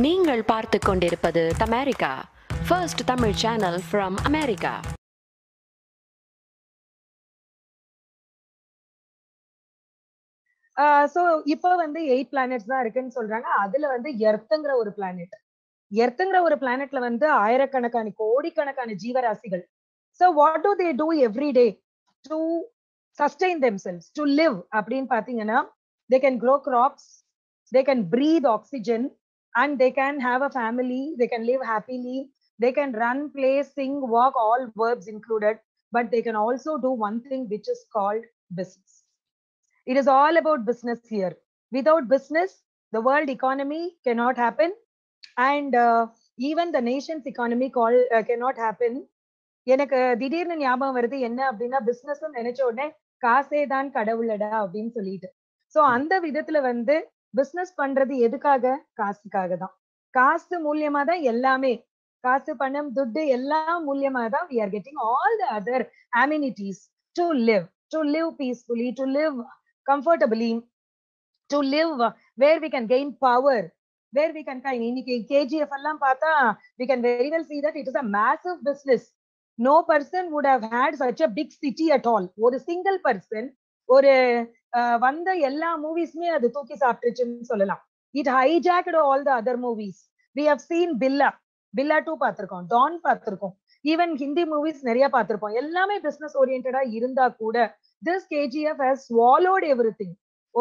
நீங்கள் பார்த்து கொண்டிருப்பது Tamerica, first Tamil channel from America. So இப்போ வந்து 8 planets தான் இருக்குன்னு சொல்றாங்க. அதுல வந்து எர்த்ங்கற ஒரு planet. எர்த்ங்கற ஒரு planetல வந்து ஆயிரக்கணக்கான கோடிக்கணக்கான ஜீவராசிகள். So what do they do every day to sustain themselves, to live? அப்படின்னு பாத்தீங்கன்னா, they can grow crops, they can breathe oxygen, and they can have a family, they can live happily, they can run, play, sing, walk, all verbs included, but they can also do one thing which is called business. It is all about business here. Without business, the world economy cannot happen, and even the nation's economy cannot happen. எனக்கு திடீர்னு ஞாபகம் வருது என்ன அப்படின்னா, business நினைச்ச உடனே காசே தான் கடவுளடா அப்படின்னு சொல்லிட்டு. சோ அந்த விதத்துல வந்து பிசினஸ் பண்றது எதுக்காக? காசுக்காக தான். காசு மூலியமா தான் எல்லாமே, காசு பணம் துட்டு எல்லாம் மூலியமா தான் we are getting all the other amenities to live peacefully, to live comfortably, to live where we can gain power, where we can இன்னைக்கு KGF எல்லாம் பார்த்தா we can very well see that it is a massive business. No person would have had such a big city at all. ஒரு single person ஒரு வந்த எல்லா மூவிஸ்மே அது தூக்கி சாப்பிட்டுச்சுன்னு சொல்லலாம். It hijacked all the other movies. We have seen Billa 2 பார்த்திருக்கோம், Don பார்த்திருக்கோம், even Hindi movies நிறைய பார்த்திருப்போம். எல்லாமே பிசினஸ் ஓரியன்டா இருந்தா கூட this KGF has swallowed everything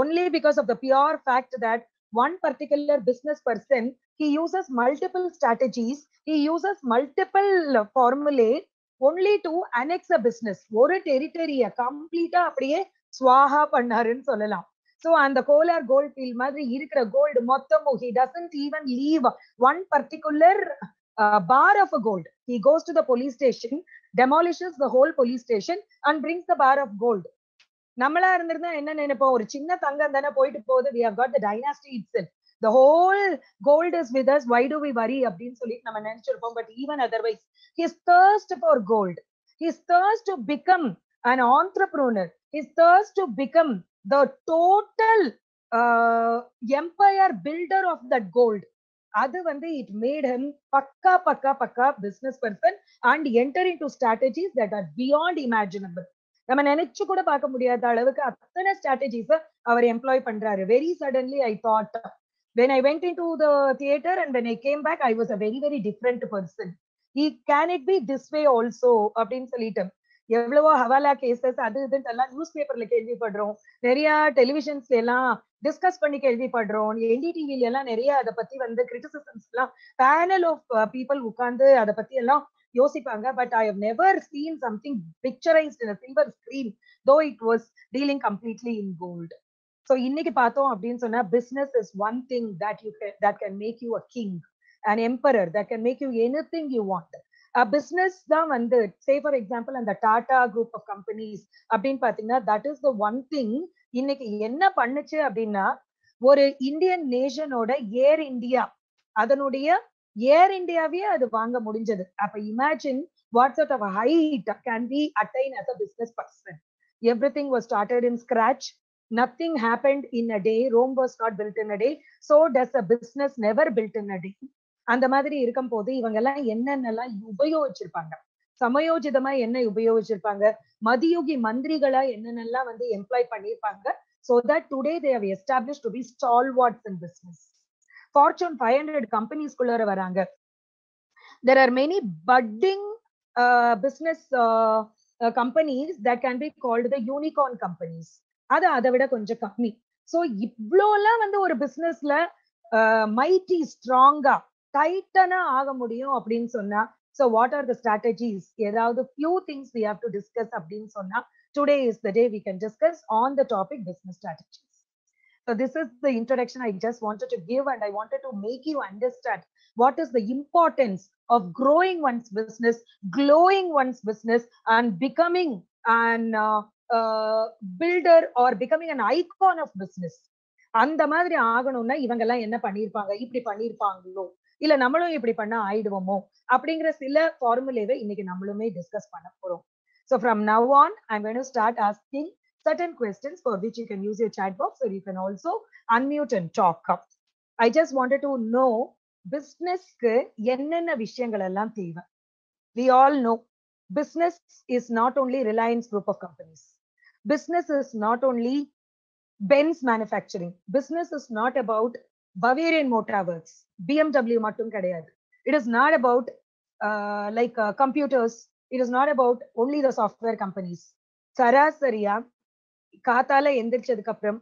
only because of the pure fact that one particular business person, he uses multiple strategies, he uses multiple formulae only to annex a business. ஒரு டெரிட்டரியை கம்ப்ளீட்டா அப்படியே ஸ்வாஹா பண்ணாருன்னு சொல்லலாம். So அந்த Kolar gold field மாதிரி இருக்கிற gold மொத்தமும் he doesn't even leave one particular bar of a gold. He goes to the police station, demolishes the whole police station and brings the bar of gold. நம்மளா இருந்திருந்தா என்ன நினைப்போம்? ஒரு சின்ன தங்கம் தானே போயிட்டு போகுது, we have got the dynasty itself, the whole gold is with us, why do we worry அப்படின்னு சொல்லிட்டு நம்ம நினைச்சிருப்போம். But even otherwise, his thirst for gold, his thirst to become an entrepreneur, his thirst to become the total empire builder of that gold, அது வந்து it made him பக்கா business person and enter into strategies that are beyond imaginable. நம்ம நினைச்சு கூட பார்க்க முடியாத அளவுக்கு அத்தனை ஸ்ட்ராட்டஜிஸ் அவர் எம்ப்ளாய் பண்றாரு. Very suddenly I thought when I went into the theater and when I came back, I was a very different person. Can it be this way also அப்படின்னு சொல்லிட்டு எவ்வளவோ ஹவாலா கேசஸ் அது இதுன்னு எல்லாம் நியூஸ் பேப்பர்ல கேள்விப்படுறோம், நிறைய டெலிவிஷன்ஸ்ல எல்லாம் டிஸ்கஸ் பண்ணி கேள்விப்படுறோம், NDTVல எல்லாம் நிறைய அதை பத்தி வந்து கிரிட்டிசிசம்ஸ் எல்லாம் பேனல் ஆஃப் பீப்புள் உட்கார்ந்து அதை பத்தி எல்லாம் யோசிப்பாங்க. But I have never seen something picturised in a silver screen, though it was dealing completely in gold. So இன்னைக்கு பார்த்தோம் அப்படின்னு சொன்னா, business is one thing that can make you a king, an emperor, that can make you anything you want. A business தான் வந்து, say for example அந்த Tata group of companies அப்படின்னு பாத்தீங்கன்னா, that is the one thing இன்னைக்கு என்ன பண்ணுச்சு அப்படின்னா, ஒரு இந்தியன் நேஷனோட ஏர் இந்தியா, அதனுடைய ஏர் இந்தியாவே அது வாங்க முடிஞ்சது. அப்ப imagine what sort of a height can we attain as a business person. Everything was started in scratch. Nothing happened in a day. Rome was not built in a day. So does a business never built in a day. அந்த மாதிரி இருக்கும் போது இவங்க எல்லாம் என்னென்னலாம் உபயோகிச்சிருப்பாங்க, சமயோஜிதமா என்ன உபயோகிச்சிருப்பாங்க, மதியுகி மந்திரிகளா என்னென்னலாம் வந்து எம்ப்ளாய் பண்ணிருப்பாங்க, so that today they have established to be stalwarts in business. Fortune 500 companies குள்ளார வராங்க. There are many budding business companies that can be called the unicorn companies. அது அதை விட கொஞ்சம் கம்மி. ஸோ இவ்வளோலாம் வந்து ஒரு பிசினஸ்ல மைட்டி ஸ்ட்ராங்கா டைட்டனா ஆக முடியும் அப்படின்னு சொன்னா, so what are the strategies? ஏதாவது few things we have to discuss அப்படின்னு சொன்னா, today is the day we can discuss on the topic business strategies. So this is the introduction I just wanted to give, and I wanted to make you understand what is the importance of growing one's business, glowing one's business, and becoming an builder or becoming an icon of business. அந்த மாதிரி ஆகணும்னா இவங்க எல்லாம் என்ன பண்ணிருப்பாங்க, இப்படி பண்ணிருப்பாங்களோ, இல்ல நம்மளும் இப்படி பண்ண ஆயிடுவோமோ அப்படிங்கிற சில ஃபார்முலேவை இன்னைக்கு நம்மளுமே டிஸ்கஸ் பண்ண போறோம். So from now on, I'm going to start asking certain questions for which you can use your chat box, or you can also unmute and talk. I just wanted to know பிசினஸ்க்கு என்னென்ன விஷயங்கள் எல்லாம் தேவை. We all know business is not only Reliance group of companies. Business is not only Benz manufacturing. Business is not about Bavarian Motor Works, BMW mattum kadiyadu. It is not about computers. It is not about only the software companies. Sarasariya காத்தால எந்திரிச்சதுக்கு அப்புறம்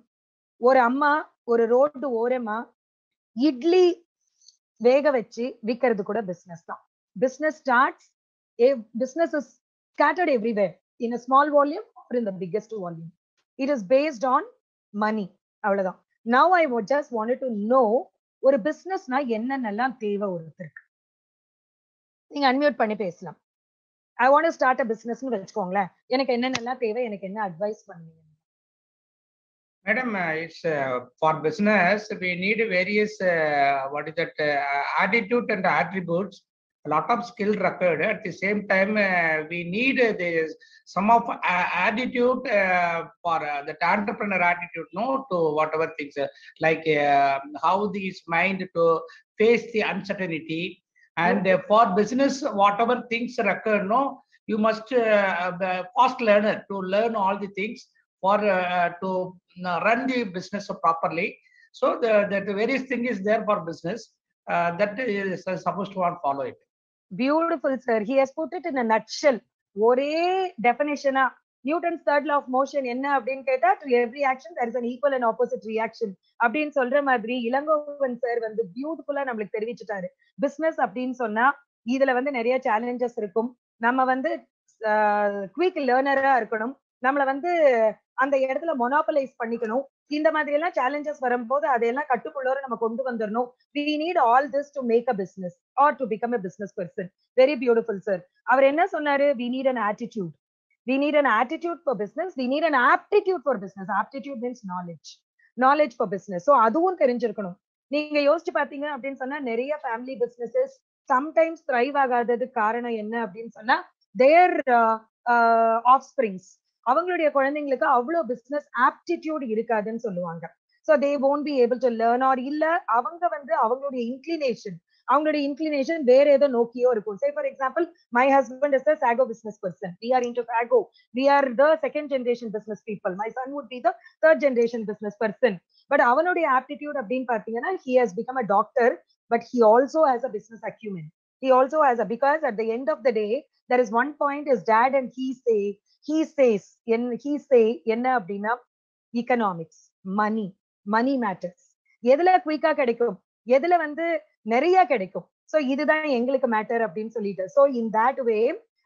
ஒரு அம்மா ஒரு road ஓரமா இட்லி வேக வச்சு விக்கிறது கூட பிசினஸ் தான். Business starts, business is scattered everywhere in a small volume or in the biggest volume. It is based on money. அவ்வளவுதான். Now I just wanted to know ஒரு பிசினஸ்னா என்னென்னலாம் தேவை ஒருத்தருக்கு. நீங்க அன்மியூட் பண்ணி பேசலாம். I want to start a business னு வெச்சுக்கோங்களேன். எனக்கு என்னென்னலாம் தேவை, எனக்கு என்ன அட்வைஸ் பண்ணுவீங்க? Madam, it's for business we need various attitude and attributes. A lot of skill required. At the same time, we need some of attitude for the entrepreneur attitude, no, to whatever things like how this mind to face the uncertainty. And for business, whatever things required, no, you must fast learner to learn all the things for to run the business properly. So the various thing is there for business that is supposed to follow it. Beautiful, sir. He has put it in a nutshell. ஒரே டெஃபினிஷனா Newton's third law of motion என்ன அப்படின்னு கேட்டா, to every action there is an equal and opposite reaction அப்படின்னு சொல்ற மாதிரி Elangovan sir வந்து பியூட்டிஃபுல்லா நம்மளுக்கு தெரிவிச்சுட்டாரு. பிசினஸ் அப்படின்னு சொன்னா இதுல வந்து நிறைய சேலஞ்சஸ் இருக்கும். நம்ம வந்து குயிக் லேர்னரா இருக்கணும். நம்மள வந்து அந்த இடத்துல மொனோபலைஸ் பண்ணிக்கணும். இந்த மாதிரி எல்லாம் சேலஞ்சஸ் வரும்போது அதையெல்லாம் கட்டுக்குள்ளோர நம்ம கொண்டு வந்துடணும். We need all this to make a business or to become a business person. Very beautiful, sir. அவர் என்ன சொன்னாரு? We need an attitude. We need an attitude for business. We need an aptitude for business. Aptitude means knowledge. Knowledge for business. So அதுவும் தெரிஞ்சிருக்கணும். நீங்க யோசிச்சு பாத்தீங்க அப்படின்னு சொன்னா நிறைய ஃபேமிலி பிசினஸஸ் சம்டைம்ஸ் த்ரைவ் ஆகாததுக்கு காரணம் என்ன அப்படின்னு சொன்னா their offsprings, அவங்களுடைய குழந்தைங்களுக்கு அவ்வளவு பிசினஸ் ஆப்டிடியூட் இருக்காதுன்னு சொல்லுவாங்க. So they won't be able to learn, or இல்ல அவங்க வந்து அவங்களுடைய இன்க்ளினேஷன் வேற ஏதோ நோக்கியோ இருக்கும். Say for example, my husband is a sago business person. We are into sago. We are the second generation business people. My son would be the third generation business person. But அவனுடைய aptitude அப்படின்னு பாத்தீங்கன்னா, he has become a doctor, but he also has a business acumen. He also has a, because at the end of the day, there is one point his dad and he says என்ன அப்படின்னா, economics, money matters. எதுல குயிக்கா கிடைக்கும், எதுல வந்து நிறைய கிடைக்கும், so இதுதான் எங்களுக்கு மேட்டர் அப்படின்னு சொல்லிட்டு. சோ இன் தட் வே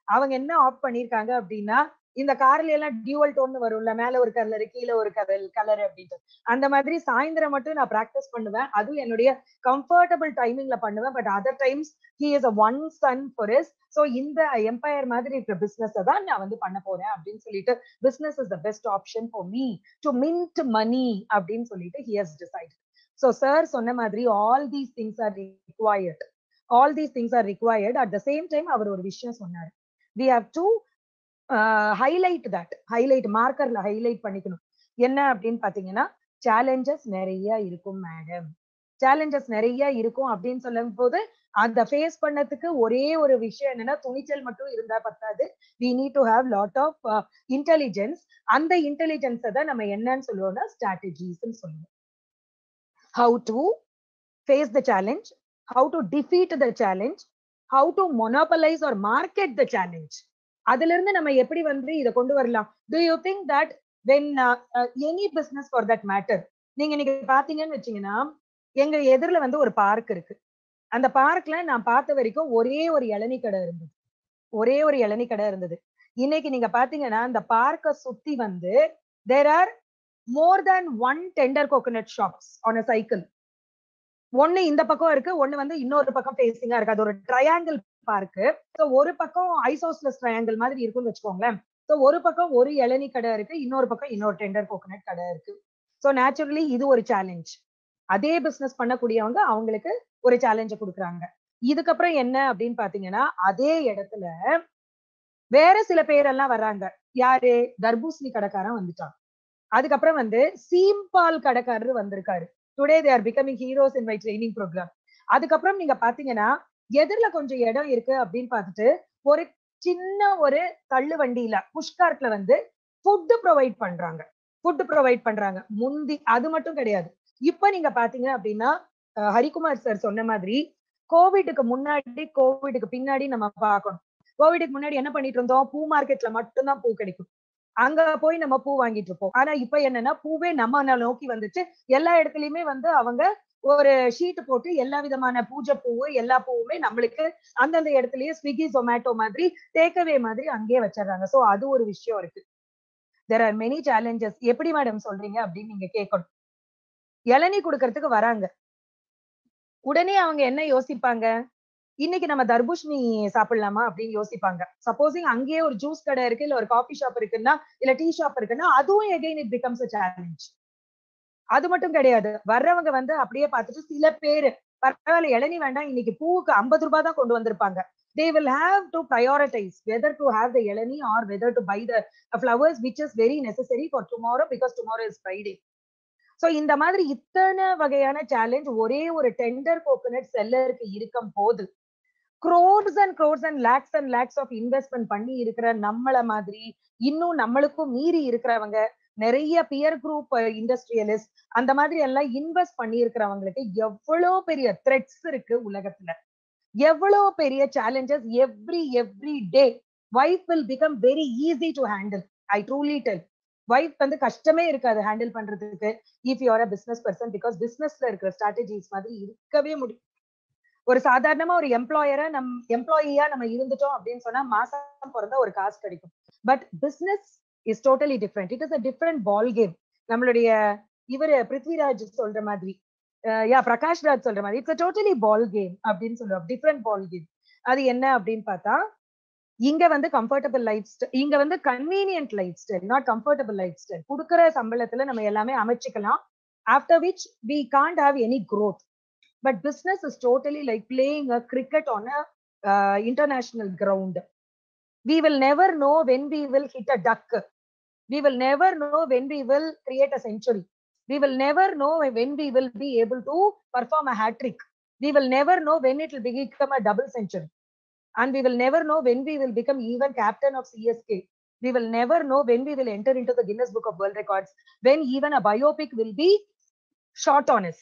அவங்க என்ன ஆப்ட் பண்ணிருக்காங்க அப்படின்னா, இந்த கார்ல எல்லாம் டியூவல் டோன் வரும்ல, மேல ஒரு கலர் கீழே ஒரு கலர் அப்படின்ட்டு, அந்த மாதிரி சாயந்தரம் மட்டும் நான் பிராக்டிஸ் பண்ணுவேன். அதுவும் என்னுடைய கம்ஃபர்டபிள் டைமிங்ல பண்ணுவேன். But other times he is a one son for us. So இந்த எம்பையர் மாதிரி இருக்கிற பிசினஸ் தான் நான் வந்து பண்ண போறேன் அப்படின்னு சொல்லிட்டு, business is the best option for me to mint money அப்படின்னு சொல்லிட்டு he has decided. So sir சொன்ன மாதிரி all these things are required. All these things are required. At the same time அவர் ஒரு விஷயம் சொன்னார், we have to ஹைலைட் மார்க்கர்ல highlight பண்ணிக்கணும். என்ன அப்படின்னு பாத்தீங்கன்னா, சேலஞ்சஸ் நிறைய இருக்கும் மேடம், சேலஞ்சஸ் நிறைய இருக்கும் அப்படின்னு சொல்லும் போது அந்த ஃபேஸ் பண்ணதுக்கு ஒரே ஒரு விஷயம் என்னன்னா, துணிச்சல் மட்டும் இருந்தா பத்தாது. we need to have lot of intelligence. அந்த இன்டெலிஜென்ஸை தான் நம்ம என்னன்னு சொல்லுவோம்னா ஸ்ட்ராட்டஜிஸ் சொல்லுவோம். how to face the challenge, how to defeat the challenge, how to monopolize or market the challenge. அதுல இருந்து நம்ம எப்படி வந்து இதை கொண்டு வரலாம்? Do you think that when any business for that matter, நீங்க பாத்தீங்கன்னு வச்சீங்கன்னா, எங்க எதிரில வந்து ஒரு பார்க் இருக்கு. அந்த பார்க்ல நான் பார்த்த வரைக்கும் ஒரே ஒரு இளநீ கடை இருந்தது. இன்னைக்கு நீங்க பாத்தீங்கன்னா அந்த பார்க்க சுத்தி வந்து there are more than one tender coconut shops on a cycle. ஒண்ணு இந்த பக்கம் இருக்கு, ஒண்ணு வந்து இன்னொரு பக்கம் ஃபேசிங்கா இருக்கு. அது ஒரு ட்ரையாங்கிள் பார்க்கு. சோ ஒரு பக்கம் ஐசோஸ்லஸ் ட்ரையாங்கிள் மாதிரி இருக்குன்னு வச்சுக்கோங்களேன். சோ ஒரு பக்கம் ஒரு இளநீ கடை இருக்கு, இன்னொரு பக்கம் இன்னொரு டெண்டர் கோகனட் கடை இருக்கு. சோ நேச்சுரலி இது ஒரு சேலஞ்ச். அதே பிசினஸ் பண்ணக்கூடியவங்க அவங்களுக்கு ஒரு சேலஞ்ச கொடுக்குறாங்க. இதுக்கப்புறம் என்ன அப்படின்னு பாத்தீங்கன்னா, அதே இடத்துல வேற சில பேரெல்லாம் வர்றாங்க. யாரு? தர்பூசணி கடைக்காரன் வந்துட்டான். அதுக்கப்புறம் வந்து சீம்பால் கடைக்காரர் வந்திருக்காரு. Today they are becoming heroes in my training program. அதுக்கப்புறம் நீங்க பாத்தீங்கன்னா எதிரில கொஞ்சம் இடம் இருக்கு அப்படின்னு பார்த்துட்டு ஒரு சின்ன ஒரு தள்ளு வண்டியில புஷ்கார்ட்ல வந்து ஃபுட் ப்ரொவைட் பண்றாங்க முந்தி. அது மட்டும் கிடையாது, இப்ப நீங்க பாத்தீங்க அப்படின்னா ஹரிகுமார் சார் சொன்ன மாதிரி கோவிடுக்கு முன்னாடி கோவிடுக்கு பின்னாடி நம்ம பார்க்கணும். கோவிடுக்கு முன்னாடி என்ன பண்ணிட்டு இருந்தோம், பூ மார்க்கெட்ல மட்டும்தான் பூ கிடைக்கும், அங்க போய் நம்ம பூ வாங்கிட்டு இருப்போம். ஆனா இப்ப என்னன்னா பூவே நம்ம நோக்கி வந்துச்சு. எல்லா இடத்துலயுமே வந்து அவங்க ஒரு ஷீட் போட்டு எல்லா விதமான பூஜை பூவு எல்லா பூவுமே நம்மளுக்கு அந்தந்த இடத்துலயே ஸ்விக்கி ஜொமேட்டோ மாதிரி டேக்அவே மாதிரி அங்கேயே வச்சிடறாங்க. சோ அது ஒரு விஷயம் இருக்கு. there are many challenges. எப்படி மேடம் சொல்றீங்க அப்படின்னு நீங்க கேட்கணும். இளநீ கொடுக்கறதுக்கு வராங்க, உடனே அவங்க என்ன யோசிப்பாங்க, இன்னைக்கு நம்ம தர்பூஷணி சாப்பிடலாமா அப்படின்னு யோசிப்பாங்க. சப்போசிங் அங்கேயே ஒரு ஜூஸ் கடை இருக்கு, இல்ல ஒரு காஃபி ஷாப் இருக்குன்னா, இல்ல டீ ஷாப் இருக்குன்னா, அதுவும் again it becomes a challenge. அது மட்டும் கிடையாது, வர்றவங்க வந்து அப்படியே பார்த்துட்டு சில பேரு பரவாயில்ல இளநீ வேண்டாம், இன்னைக்கு பூவுக்கு 50 ரூபாய் தான் கொண்டு வந்திருப்பாங்க. They will have to prioritize whether to have the இளநீ or whether to buy the flowers which is very necessary for tomorrow because tomorrow is Friday. So இந்த மாதிரி இத்தனை வகையான சேலஞ்ச் ஒரே ஒரு டெண்டர் கோகோனட் செல்லருக்கு இருக்கும் போது crores and lakhs of investment பண்ணி இருக்கிற நம்மள மாதிரி இன்னும் நம்மளுக்கும் மீறி இருக்கிறவங்க நிறைய பியர் குரூப் இண்டஸ்ட்ரியலிஸ்ட் அந்த மாதிரி எல்லாம் இன்வெஸ்ட் பண்ணி இருக்கிறவங்களுக்கு எவ்வளவு பெரிய த்ரெட்ஸ் இருக்கு உலகத்துல, எவ்வளவு பெரிய challenges every day. Wife will become very easy to handle. I truly tell, wife வந்து கஷ்டமே இருக்காது ஹேண்டில் பண்றதுக்கு if you are a business person. Because பிசினஸ்ல இருக்கிற ஸ்ட்ராட்டஜிஸ் மாதிரி இருக்கவே முடியும். ஒரு சாதாரணமா ஒரு எம்ப்ளாயியா நம்ம இருந்துட்டோம் அப்படின்னு சொன்னா மாசம் பிறந்தா ஒரு காசு கிடைக்கும். But business is totally different. It is a different ball game. நம்மளுடைய இவரு பிருத்விராஜ் சொல்ற மாதிரி, பிரகாஷ் ராஜ் சொல்ற மாதிரி, இட்ஸ் டோட்டலி பால் கேம் அப்படின்னு சொல்லுவோம். Different ball game. அது என்ன அப்படின்னு பார்த்தா, இங்க வந்து கம்ஃபர்டபிள் லைஃப் ஸ்டைல், இங்க வந்து convenient lifestyle, not comfortable lifestyle. கொடுக்குற சம்பளத்துல நம்ம எல்லாமே அமைச்சுக்கலாம். After which we can't have any growth. But business is totally like playing a cricket on a international ground. We will never know when we will hit a duck. We will never know when we will create a century. We will never know when we will be able to perform a hat trick. We will never know when it will become a double century. And we will never know when we will become even captain of CSK. We will never know when we will enter into the Guinness Book of World Records. When even a biopic will be shot on us.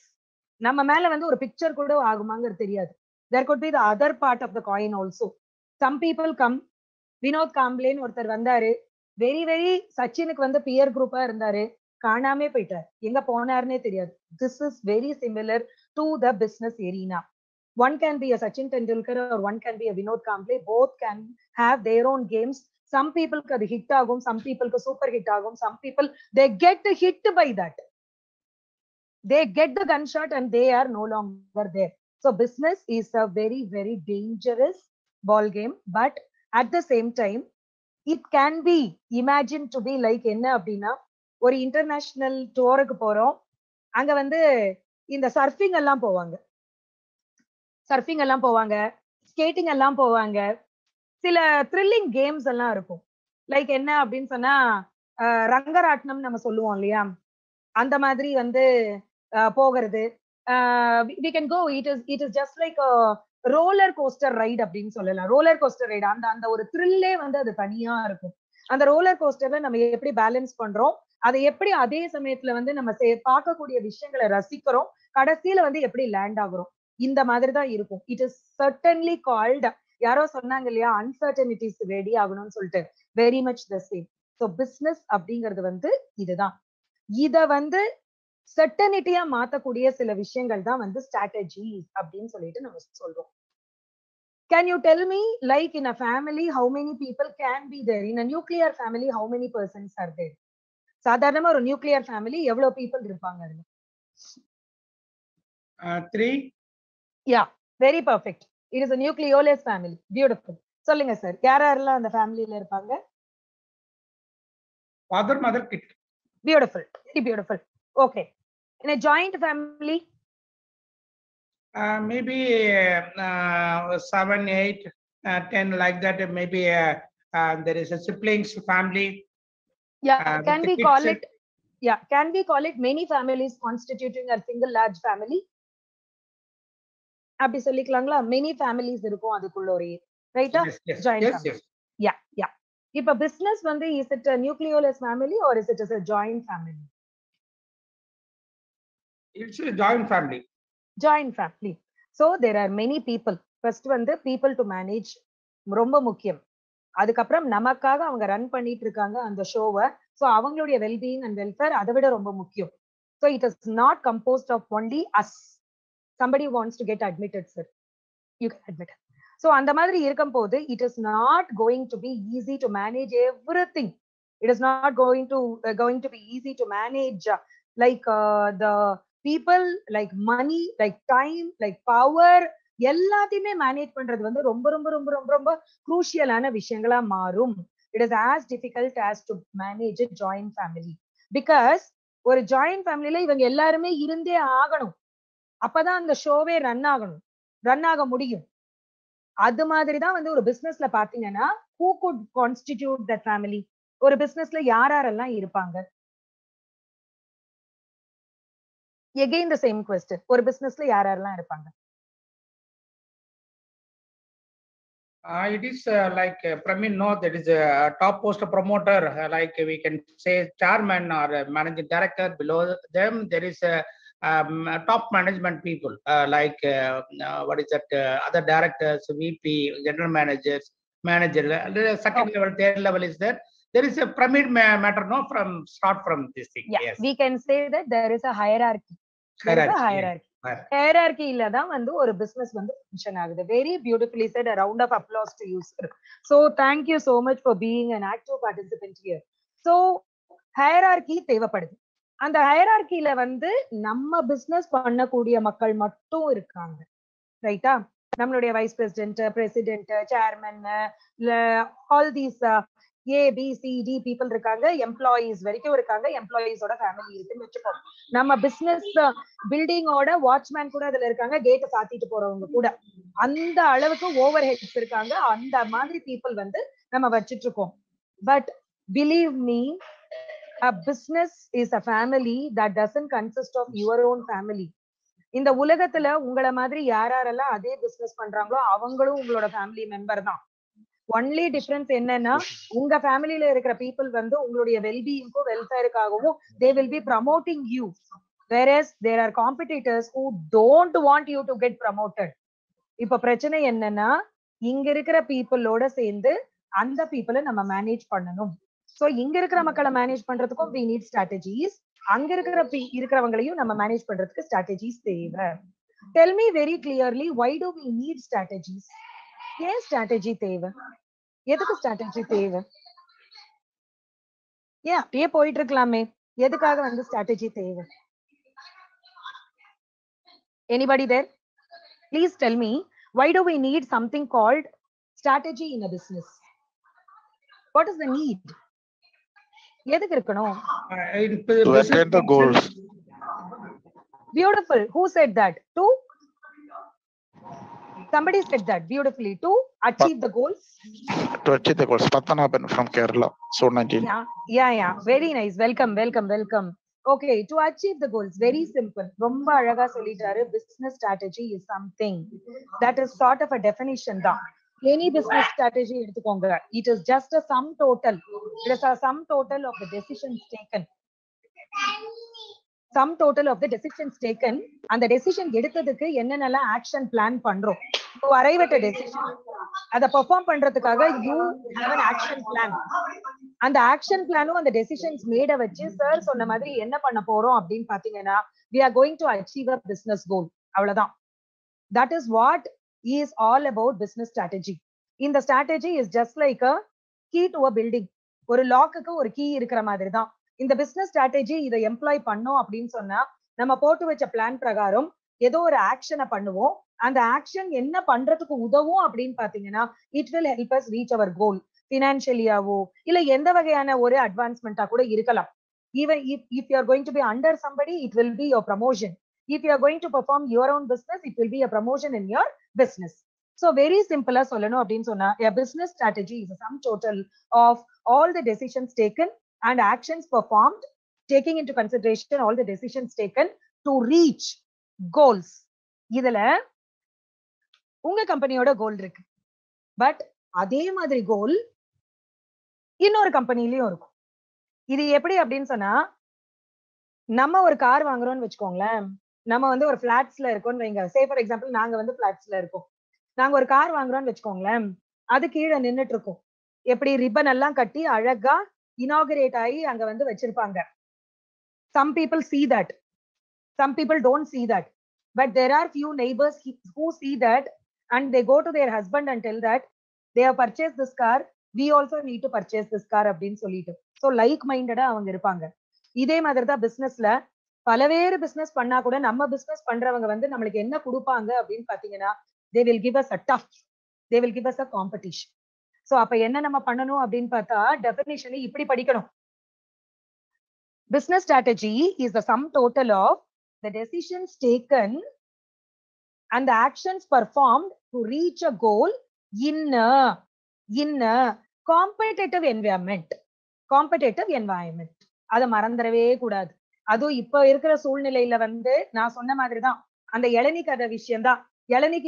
நம்ம மேல வந்து ஒரு picture கூட ஆகுமாங்கிறது தெரியாது. there could be the other part of the coin also. some people come. Vinod காம்ப்ளேன்னு ஒருத்தர் வந்தாரு, very சச்சினுக்கு வந்து pier குரூப்பா இருந்தாரு, காணாமே போயிட்டார், எங்க போனாருன்னே தெரியாது. this is very similar to the business arena. one can be a Sachin Tendulkar or one can be a Vinod Kamble. both can have their own games. some people க்கு அது hit ஆகும், some people க்கு super hit ஆகும், some people they get hit by that. They get the gunshot and they are no longer there. So business is a very dangerous ball game. But at the same time, it can be imagined to be like என்ன அப்படின்னா, ஒரு international டூருக்கு போறோம், அங்க வந்து இந்த surfing எல்லாம் போவாங்க, ஸ்கேட்டிங் எல்லாம் போவாங்க, சில த்ரில்லிங் கேம்ஸ் எல்லாம் இருக்கும். லைக் என்ன அப்படின்னு சொன்னா, ரங்கராட்னம் நம்ம சொல்லுவோம் இல்லையா, அந்த மாதிரி வந்து போகிறது. we can go. it is just like a roller coaster ride அப்படின்னு சொல்லலாம். ரோலர் கோஸ்டர் ரைடு, அந்த ஒரு த்ரில்லே வந்து அது தனியா இருக்கும். அந்த ரோலர் கோஸ்டர்ல நம்ம எப்படி பேலன்ஸ் பண்றோம், அதை எப்படி அதே சமயத்துல வந்து நம்ம பார்க்கக்கூடிய விஷயங்களை ரசிக்கிறோம், கடைசியில வந்து எப்படி லேண்ட் ஆகுறோம், இந்த மாதிரி தான் இருக்கும். இட் இஸ் சர்டன்லி கால்ட், யாரோ சொன்னாங்க இல்லையா, அன்சர்டனிட்டிஸ் ரெடி ஆகணும்னு சொல்லிட்டு, very much the same. So business அப்படிங்கிறது வந்து இதுதான். இத வந்து சர்டனிட்டியா மாத்தக்கூடிய சில விஷயங்கள் தான் வந்து ஸ்ட்ராட்டஜி அப்படின்னு சொல்லிட்டு நம்ம சொல்றோம். Can you tell me, like in a family, how many people can be there? In a nuclear family, how many persons are there? சாதாரணமா ஒரு நியூக்ளியர் ஃபேமிலி எவ்வளவு பீப்புள் இருப்பாங்க அதுல? 3. Yeah, very perfect. It is a nucleoless family. Beautiful. சொல்லுங்க sir, யாரெல்லாம் அந்த ஃபேமிலில இருப்பாங்க? Father, mother, kid. Beautiful, very beautiful. Okay. In a joint family? Maybe 7, 8, 10 like that. Maybe there is a siblings family. Yeah, can we call it? Yeah, can we call it many families constituting a single large family? அப்படி சொல்லிக்கலாங்களா? Many families இருக்கும் அதுக்குள்ள ஒரு ரைட்டா? Joint family. Yeah. இப்ப business வந்து is it a nucleoless family or is it a joint family? It's a joint family. Joint family. So there are many people. First வந்து people to manage ரொம்ப முக்கியம். அதுக்கப்புறம் நமக்காக அவங்க ரன் பண்ணிட்டு இருக்காங்க அந்த ஷோவை. ஸோ அவங்களுடைய வெல்பீயிங் அண்ட் வெல்ஃபேர் அதை விட ரொம்ப முக்கியம். So it is not composed of only us. somebody wants to get admitted, sir. You can admit. So அந்த மாதிரி இருக்கும் போது it is not going to be easy to manage everything. It is not going to be easy to manage like the people, like money, like time, like power, எல்லாத்தையுமே manage பண்றது வந்து ரொம்ப ரொம்ப ரொம்ப ரொம்ப ரொம்ப குரூஷியலான விஷயங்களா மாறும். It is as difficult as to manage a joint family. Because ஒரு ஜாயிண்ட் ஃபேமிலில இவங்க எல்லாருமே இருந்தே ஆகணும். அப்பதான் அந்த ஷோவே ரன் ஆக முடியும். அது மாதிரிதான் வந்து ஒரு பிசினஸ்ல பாத்தீங்கன்னா who could constitute that family? ஒரு பிசினஸ்ல யாரெல்லாம் இருப்பாங்க? again the same question. ஒரு பிசினஸ்ல யாரெல்லாம் இருப்பாங்க? It is like Pramin, no, that is a top post promoter, like we can say chairman or managing director. Below them, there is a top management people, like what is that? Other directors, VP, general managers, manager. The second level, third level is there. There is a pyramid matter, no, start from this thing. Yeah, yes. we can say that there is a hierarchy. ஹையரார்க்கில தான் வந்து ஒரு business வந்து function ஆகுது. Very beautifully set. a round of applause to you, sir. So thank you so much for being an active participant here. So hierarchy தேவைப்படுது. அந்த ஹையரார்க்கில வந்து நம்ம business பண்ணக்கூடிய மக்கள் மட்டும் இருக்காங்க, ரைட்டா? நம்மளுடைய vice president, chairman, all these ABCD people இருக்காங்க, எம்ப்ளாயீஸ் வரைக்கும் இருக்காங்க, எம்ப்ளாயீஸோட ஃபேமிலி இருக்குன்னு வச்சுப்போம். நம்ம பிசினஸ் பில்டிங்கோட வாட்ச்மேன் கூட அதுல இருக்காங்க, கேட்டை சாத்திட்டு போறவங்க கூட. அந்த அளவுக்கு ஓவர் ஹெட்ஸ் இருக்காங்க. அந்த மாதிரி பீப்புள் வந்து நம்ம வச்சிட்டு இருக்கோம். But believe me, a business is a family that doesn't consist of your own family. இந்த உலகத்துல உங்கள மாதிரி யாரெல்லாம் அதே பிசினஸ் பண்றாங்களோ அவங்களும் உங்களோட ஃபேமிலி மெம்பர் தான். ஒன்லி டிஃபரன்ஸ் என்னன்னா, உங்க ஃபேமிலியில இருக்கிற பீப்புள் வந்து உங்களுடைய வெல்பீயிங்க்கும் வெல்ஃபேருக்காகவும் they will be promoting you, whereas there are competitors who don't want you to get promoted. இப்ப பிரச்சனை என்னன்னா, இங்க இருக்கிற பீப்புளோட சேர்ந்து அந்த பீப்புளை நம்ம மேனேஜ் பண்ணணும். சோ இங்க இருக்கிற மக்களை மேனேஜ் பண்றதுக்கும் we need strategies. அங்க இருக்கிறவங்களையும் நம்ம மேனேஜ் பண்றதுக்கு strategies தேவை. Tell me very clearly, why do we need strategies? ஏன் ஸ்ட்ராட்டஜி தேவை? எதுக்கு ஸ்ட்ராட்டஜி தேவை? ஏன் அப்படியே போயிட்டு இருக்கலாமே? எதுக்காக வந்து ஸ்ட்ராட்டஜி தேவை? Anybody there? Please tell me, why do we need something called strategy in a business? What is the need? எதுக்கு இருக்கணும்? To attain the goals. Beautiful. Who said that? Somebody said that beautifully. To achieve the goals. To achieve the goals. Patanaban from Kerala. So 19. Yeah. Very nice. Welcome. Okay, to achieve the goals, very simple. ரொம்ப அழகா சொல்லிட்டாரு. Business strategy is something that is sort of a definition தான். Any business strategy எடுத்துக்கோங்க. It is just a sum total. It is a sum total of the decisions taken. Sum total of the decisions taken. அந்த decision எடுத்ததுக்கு என்னென்னலாம் action plan பண்றோம். To arrive at a decision, அதை perform பண்றதுக்காக you have an action plan. அந்த action பிளானும் அந்த decisions மேட வச்சு சார் சொன்ன மாதிரி என்ன பண்ண போறோம் அப்படின்னு பாத்தீங்கன்னா, we are going to achieve a business goal. அவ்வளவுதான். That is what is all about business strategy. இந்த strategy is just like a key to a building. ஒரு லாக்குக்கு ஒரு கீ இருக்கிற மாதிரி தான். இந்த பிசினஸ் ஸ்ட்ராட்டஜி இதை எம்ப்ளாய் பண்ணோம் அப்படின்னு சொன்னா, நம்ம போட்டு வச்ச பிளான் பிரகாரம் ஏதோ ஒரு ஆக்ஷனை பண்ணுவோம். அந்த ஆக்ஷன் என்ன பண்றதுக்கு உதவும் அப்படின்னு பாத்தீங்கன்னா, it will help us reach our goal. பினான்சியலியாவோ இல்ல எந்த வகையான ஒரு அட்வான்ஸ்மெண்டா கூட இருக்கலாம். Even if you are going to be under somebody, it will be your promotion. If you are going to perform your own business, it will be a promotion in your business. So very simple ah sollanum appdin sonna, a business strategy is a sum total of all the decisions taken and actions performed, taking into consideration all the decisions taken to reach goals. இதுல உங்க கம்பெனியோட கோல் இருக்கு. But அதே மாதிரி கோல் இன்னொரு கம்பெனிலயும் இருக்கும். இது எப்படி அப்படின்னு சொன்னா, நம்ம ஒரு கார் வாங்குறோம்னு வச்சுக்கோங்களேன். நம்ம வந்து ஒரு பிளாட்ஸ்ல இருக்கோம்னு வைங்க. சே ஃபார் எக்ஸாம்பிள் நாங்க வந்து பிளாட்ஸ்ல இருக்கோம். நாங்க ஒரு கார் வாங்குறோம்னு வச்சுக்கோங்களேன். அது கீழே நின்னுட்டு இருக்கும். எப்படி ரிப்பன் எல்லாம் கட்டி அழகா இனாகரேட் ஆகி அங்க வந்து வச்சிருப்பாங்க. Some people see that. Some people don't see that. But there are few neighbors who see that and they go to their husband and tell that they have purchased this car. We also need to purchase this car அப்படின்னு சொல்லிட்டு. So like minded அவங்க இருப்பாங்க. இதே மாதிரி தான் பிசினஸ்ல பலவேறு business பண்ணா கூட நம்ம பிசினஸ் பண்றவங்க வந்து நம்மளுக்கு என்ன கொடுப்பாங்க அப்படின்னு பாத்தீங்கன்னா, they will give us a tough, they will give us a competition. So அப்ப என்ன நம்ம பண்ணணும் அப்படின்னு பார்த்தா டெஃபினிஷனை இப்படி படிக்கணும். Business strategy is the sum total of the decisions taken and the actions performed to reach a goal in a competitive environment. Competitive environment. அதை மறந்துடவே கூடாது. அதுவும் இப்ப இருக்கிற சூழ்நிலையில வந்து நான் சொன்ன மாதிரிதான் அந்த இளநீ கதை விஷயம்தான். இளநீ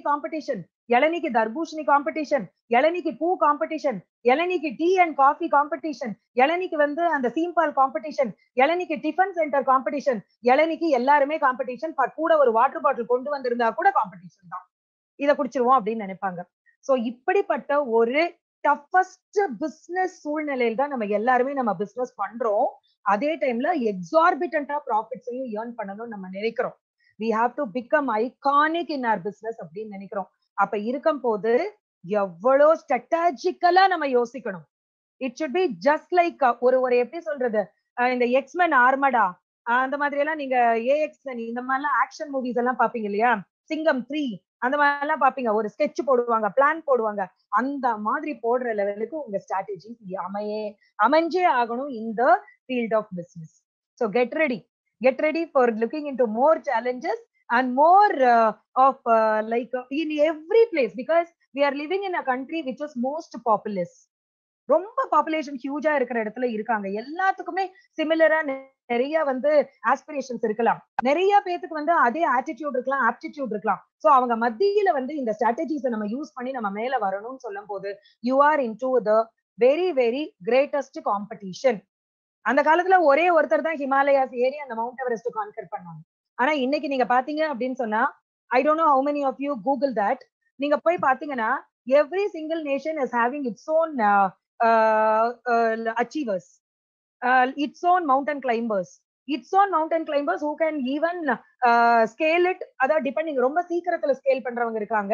காம்படிஷன், இளநீக்கு தர்பூஷணி காம்படிஷன், இளநீக்கு பூ காம்படிஷன், இளநீக்கு டீ அண்ட் காஃபி காம்படிஷன், இளநீக்கு வந்து அந்த சீம்பால் காம்படிஷன், இளநீக்கு டிஃபன் சென்டர் காம்படிஷன், இளநீக்கு எல்லாருமே காம்படிஷன். கூட ஒரு வாட்டர் பாட்டில் கொண்டு வந்திருந்தா கூட காம்படிஷன் தான். இதை குடிச்சிருவோம் அப்படின்னு நினைப்பாங்க. சோ இப்படிப்பட்ட ஒரு டஃபஸ்ட் பிசினஸ் சூழ்நிலையில தான் நம்ம எல்லாருமே நம்ம பிசினஸ் பண்றோம். அதே டைம்ல எக்ஸார்பிட்டன்டா ப்ராஃபிட்ஸையும் ஏர்ன் பண்ணணும்னு நம்ம நினைக்கிறோம். we have to become iconic in our business அப்படின்னு நினைக்கிறோம். அப்ப இருக்கும் போது எவ்வளவு ஸ்ட்ராட்டஜிக்கலா நம்ம யோசிக்கணும். It should be just like ஒரு எப்படி சொல்றது, இந்த எக்ஸ்மென் ஆர்மடா அந்த மாதிரி எல்லாம் நீங்க ஏஎக்ஸ்என் இந்த மாதிரி எல்லாம் ஆக்ஷன் மூவிஸ் எல்லாம் பாப்பீங்க இல்லையா, சிங்கம் 3 அந்த மாதிரி எல்லாம் பாப்பீங்க. ஒரு ஸ்கெட்ச் போடுவாங்க, பிளான் போடுவாங்க. அந்த மாதிரி போடுற லெவலுக்கு உங்க ஸ்ட்ராட்டஜி அமைஞ்சே ஆகணும் இந்த field of business. So get ready for looking into more challenges and more of in every place, because we are living in a country which is most populous. ரொம்ப பாப்புலேஷன் ஹியூஜா இருக்கிற இடத்துல இருக்காங்க. எல்லாத்துக்குமே சிமிலரா நிறைய வந்து ஆஸ்பிரேஷன்ஸ் இருக்கலாம். நிறைய பேருக்கு வந்து அதே ஆட்டிடியூட் இருக்கலாம், ஆப்டிடியூட் இருக்கலாம். சோ அவங்க மத்தியில வந்து இந்த ஸ்ட்ராட்டஜிஸை நம்ம யூஸ் பண்ணி நம்ம மேல வரணும்னு சொல்லும் போது you are into the very very greatest competition. அந்த காலத்துல ஒரே ஒருத்தர் தான் ஹிமாலயாஸ் ஏறி அந்த மவுண்ட் எவரெஸ்ட் கான்கர் பண்ணாங்க. ஆனா இன்னைக்கு நீங்க பாத்தீங்க அப்படின்னு சொன்னா, I don't know how many of you Google that, நீங்க போய் பாத்தீங்கன்னா every single nation is having its own achievers, its own mountain climbers who can even scale it. அதாவது டிபெண்டிங் ரொம்ப சீக்கிரத்துல ஸ்கேல் பண்றவங்க இருக்காங்க.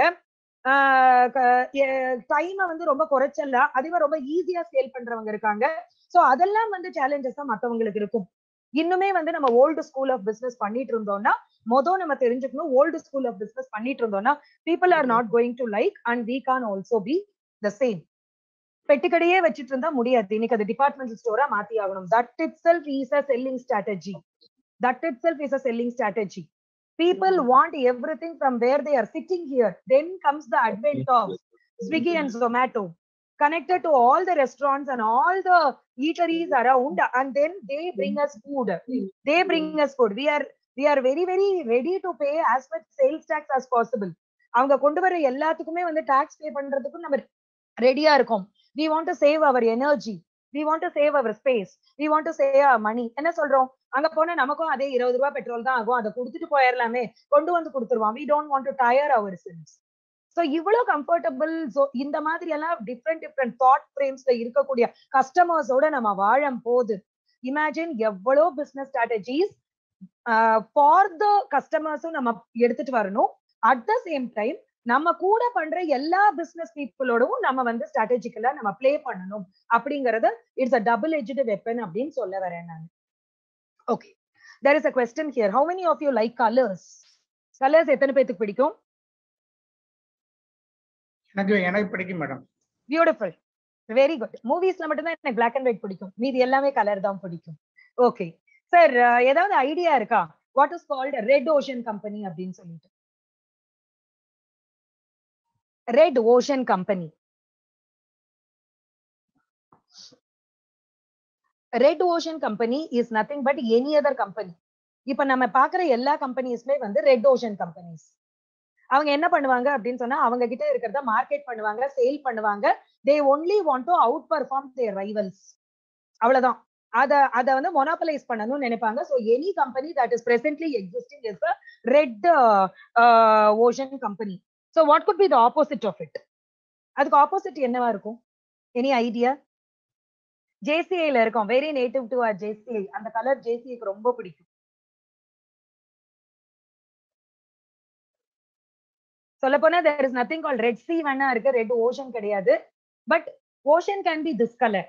டைம் வந்து ரொம்ப குறைச்சல அதுவே ரொம்ப ஈஸியா ஸ்கேல் பண்றவங்க இருக்காங்க. சோ அதெல்லாம் வந்து சேலஞ்சஸ் தான் மத்தவங்களுக்கு இருக்கும். இன்னுமே வந்து நம்ம ஓல்டு ஸ்கூல் ஆஃப் பிசினஸ் பண்ணிட்டு இருந்தோம்னா நம்ம தெரிஞ்சுக்கணும், ஓல்டு ஸ்கூல் ஆஃப் பிசினஸ் பண்ணிட்டு இருந்தோம்னா people are not going to like and we can also be the same. பெட்டிக்கடையே வச்சிட்டு இருந்தா முடியாது. இன்னைக்கு அது டிபார்ட்மெண்டல் ஸ்டோரா மாத்தி ஆகணும். That itself is a selling strategy. People want everything from where they are sitting here. Then comes the advent of Swiggy and Zomato, connected to all the restaurants and all the eateries around, and then they bring us food. We are very very ready to pay as much sales tax as possible. அவங்க கொண்டு வர எல்லாத்துக்குமே வந்து tax பே பண்றதுக்கு நம்ம ரெடியா இருக்கோம். We want to save our energy, we want to save our space, we want to save our money. என்ன சொல்றோம், அங்க போனா நமக்கும் அதே 20 ரூபாய் பெட்ரோல் தான் ஆகும், அதை கொடுத்துட்டு போயிடலாமே, கொண்டு வந்து கொடுத்துருவான். We don't want to tire ourselves. So இவ்வளவு கம்ஃபர்டபிள். ஸோ இந்த மாதிரி எல்லாம் டிஃப்ரெண்ட் தாட் ஃப்ரேம்ஸ்ல இருக்கக்கூடிய கஸ்டமர்ஸோட நம்ம வாழும் போது இமேஜின் எவ்வளவு பிசினஸ் ஸ்ட்ராட்டஜிஸ் ஃபார் த கஸ்டமர்ஸும் நம்ம எடுத்துட்டு வரணும். அட் த சேம் டைம் நம்ம கூட பண்ற எல்லா பிசினஸ் பீப்புளோடவும் நம்ம வந்து ஸ்ட்ராட்டஜிக்கலா நம்ம பிளே பண்ணணும் அப்படிங்கறது it's a double edged weapon அப்படின்னு சொல்ல வரேன் நான். Okay, there is a question here. How many of you like colors? Colors எத்தனை பேருக்கு பிடிக்கும்? எனக்கு பிடிக்கும் மேடம். Beautiful, very good. மூவிஸ்ல மட்டும் தான் எனக்கு பிளாக் அண்ட் ஒயிட் பிடிக்கும், மீதி எல்லாமே கலர் தான் பிடிக்கும். ஓகே சார், ஏதாவது ஐடியா இருக்கா what is called red ocean company அப்படின்னு சொல்லிட்டு? Red ocean company, red ocean company is nothing but any other company. இப்ப நம்ம பாக்குற எல்லா கம்பெனிஸ்மே வந்து ரெட் ஓஷன் கம்பெனிஸ். அவங்க என்ன பண்ணுவாங்க அப்படின்னு சொன்னா அவங்க கிட்ட இருக்கிறத மார்க்கெட் பண்ணுவாங்க, சேல் பண்ணுவாங்க. they only want to outperform their rivals. அவ்வளவுதான். அத வந்து மொனோபலைஸ் பண்ணணும்னு நினைப்பாங்க. so any company that is presently existing is a red ocean company. so what could be the opposite of it? அதுக்கு ஆப்போசிட் என்னவா இருக்கும்? Any idea? JCI-ல இருக்கும். Very native to our JCI. அந்த கலர் JCI-க்கு ரொம்ப பிடிக்கும். சொல்ல போனா there is nothing called red sea வேணா இருக்கு, red ocean கிடையாது. but ocean can be this color.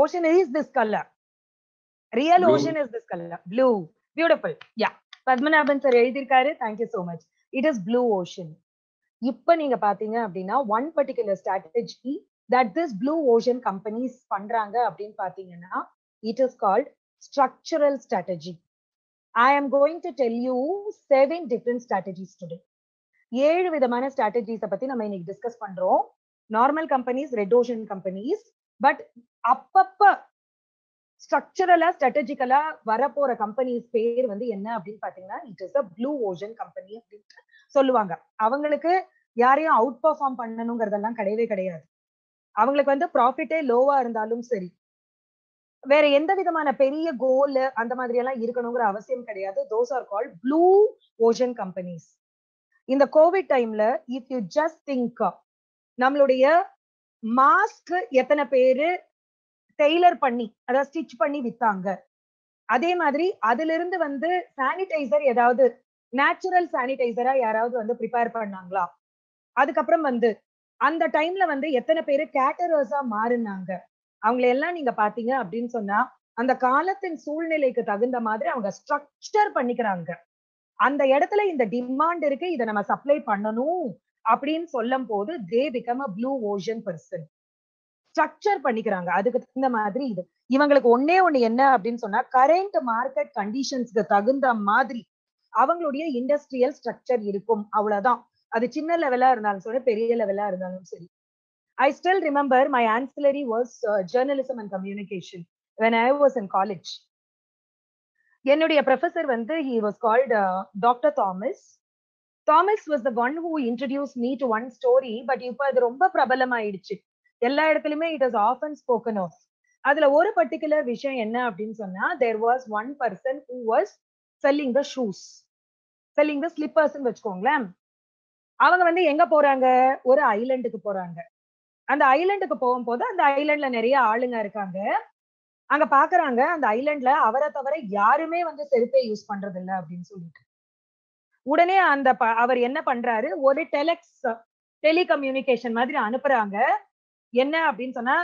ocean is this color. real Blue. ocean is this color. blue. beautiful. yeah. Padmanabhan sir எழுதிருக்காரு. thank you so much. it is blue ocean. இப்ப நீங்க பாத்தீங்க அப்படின்னா one particular strategy that this blue ocean companies பண்றாங்க அப்படின்னு பாத்தீங்கன்னா it is called structural strategy. I am going to tell you 7 different strategies today. 7 விதமான strategies பத்தி நம்ம இன்னைக்கு டிஸ்கஸ் பண்றோம். Normal companies, red ocean companies. But அப்பப்ப ஸ்ட்ரக்சரலா ஸ்ட்ராட்டஜிக்கலா வரப்போற கம்பெனிஸ் பேர் வந்து என்ன அப்படின்னு பாத்தீங்கன்னா it is a blue ocean company அப்படின்னு சொல்லுவாங்க. அவங்களுக்கு யாரையும் அவுட் பெர்ஃபார்ம் பண்ணணுங்கிறதெல்லாம் கிடையவே கிடையாது. அவங்களுக்கு வந்து ப்ராஃபிட்டே லோவா இருந்தாலும் சரி, வேற எந்த விதமான பெரிய கோல் அந்த மாதிரி எல்லாம் இருக்கணுங்கிற அவசியம் கிடையாது. Those are called blue ocean companies. இந்த கோவிட் டைம்ல இஃப் யூ ஜஸ்ட் திங்க், நம்மளுடைய மாஸ்க் எத்தனை பேரு டெய்லர் பண்ணி அதாவது ஸ்டிச் பண்ணி வித்தாங்க, அதே மாதிரி அதுல இருந்து வந்து சானிடைசர் ஏதாவது நேச்சுரல் சானிடைசரா யாராவது வந்து ப்ரிப்பேர் பண்ணாங்களா? அதுக்கப்புறம் வந்து அந்த டைம்ல வந்து எத்தனை பேரு கேட்டரர்ஸா மாறினாங்க, அவங்களை எல்லாம் நீங்க பாத்தீங்க அப்படின்னு சொன்னா அந்த காலத்தின் சூழ்நிலைக்கு தகுந்த மாதிரி அவங்க ஸ்ட்ரக்சர் பண்ணிக்கிறாங்க. அந்த இடத்துல இந்த டிமாண்ட் இருக்கு, இதை நம்ம சப்ளை பண்ணணும் அப்படின்னு சொல்லும் போது they become a blue ocean person. Structure பண்ணிக்கிறாங்க அதுக்கு தகுந்த மாதிரி. இது இவங்களுக்கு ஒன்னே ஒண்ணு என்ன அப்படின்னு சொன்னா கரண்ட் மார்க்கெட் கண்டிஷன்ஸ்க்கு தகுந்த மாதிரி அவங்களுடைய இண்டஸ்ட்ரியல் ஸ்ட்ரக்சர் இருக்கும். அவ்வளவுதான். அது சின்ன லெவலா இருந்தாலும் சரி, பெரிய லெவலா இருந்தாலும் சரி. I still remember my ancillary was journalism and communication when I was in college. என்னுடைய ப்ரொஃபசர் வந்து he was called Dr. Thomas. Thomas was the one who introduced me to one story, but இப்போ அது ரொம்ப பிரபலமாயிடுச்சு. எல்லா இடத்துலயுமே it is often spoken of. அதுல ஒரு particular விஷயம் என்ன அப்படின்னு சொன்னா there was one person who was selling the shoes, selling the slippers ன்னு வச்சுக்கோங்களேன். அவங்க வந்து எங்க போறாங்க? ஒரு ஐலண்டுக்கு போறாங்க. அந்த ஐலண்டுக்கு போகும்போது அந்த ஐலண்ட்ல நிறைய ஆளுங்க இருக்காங்க. அங்க பாக்குறாங்க அந்த ஐலண்ட்ல அவரை தவிர யாருமே வந்து செருப்பே யூஸ் பண்றது இல்ல அப்படின்னு சொல்லிட்டு உடனே அந்த அவர் என்ன பண்றாரு, ஒரு டெலிகம்யூனிகேஷன் மாதிரி அனுப்புறாங்க. என்ன அப்படின்னு சொன்னா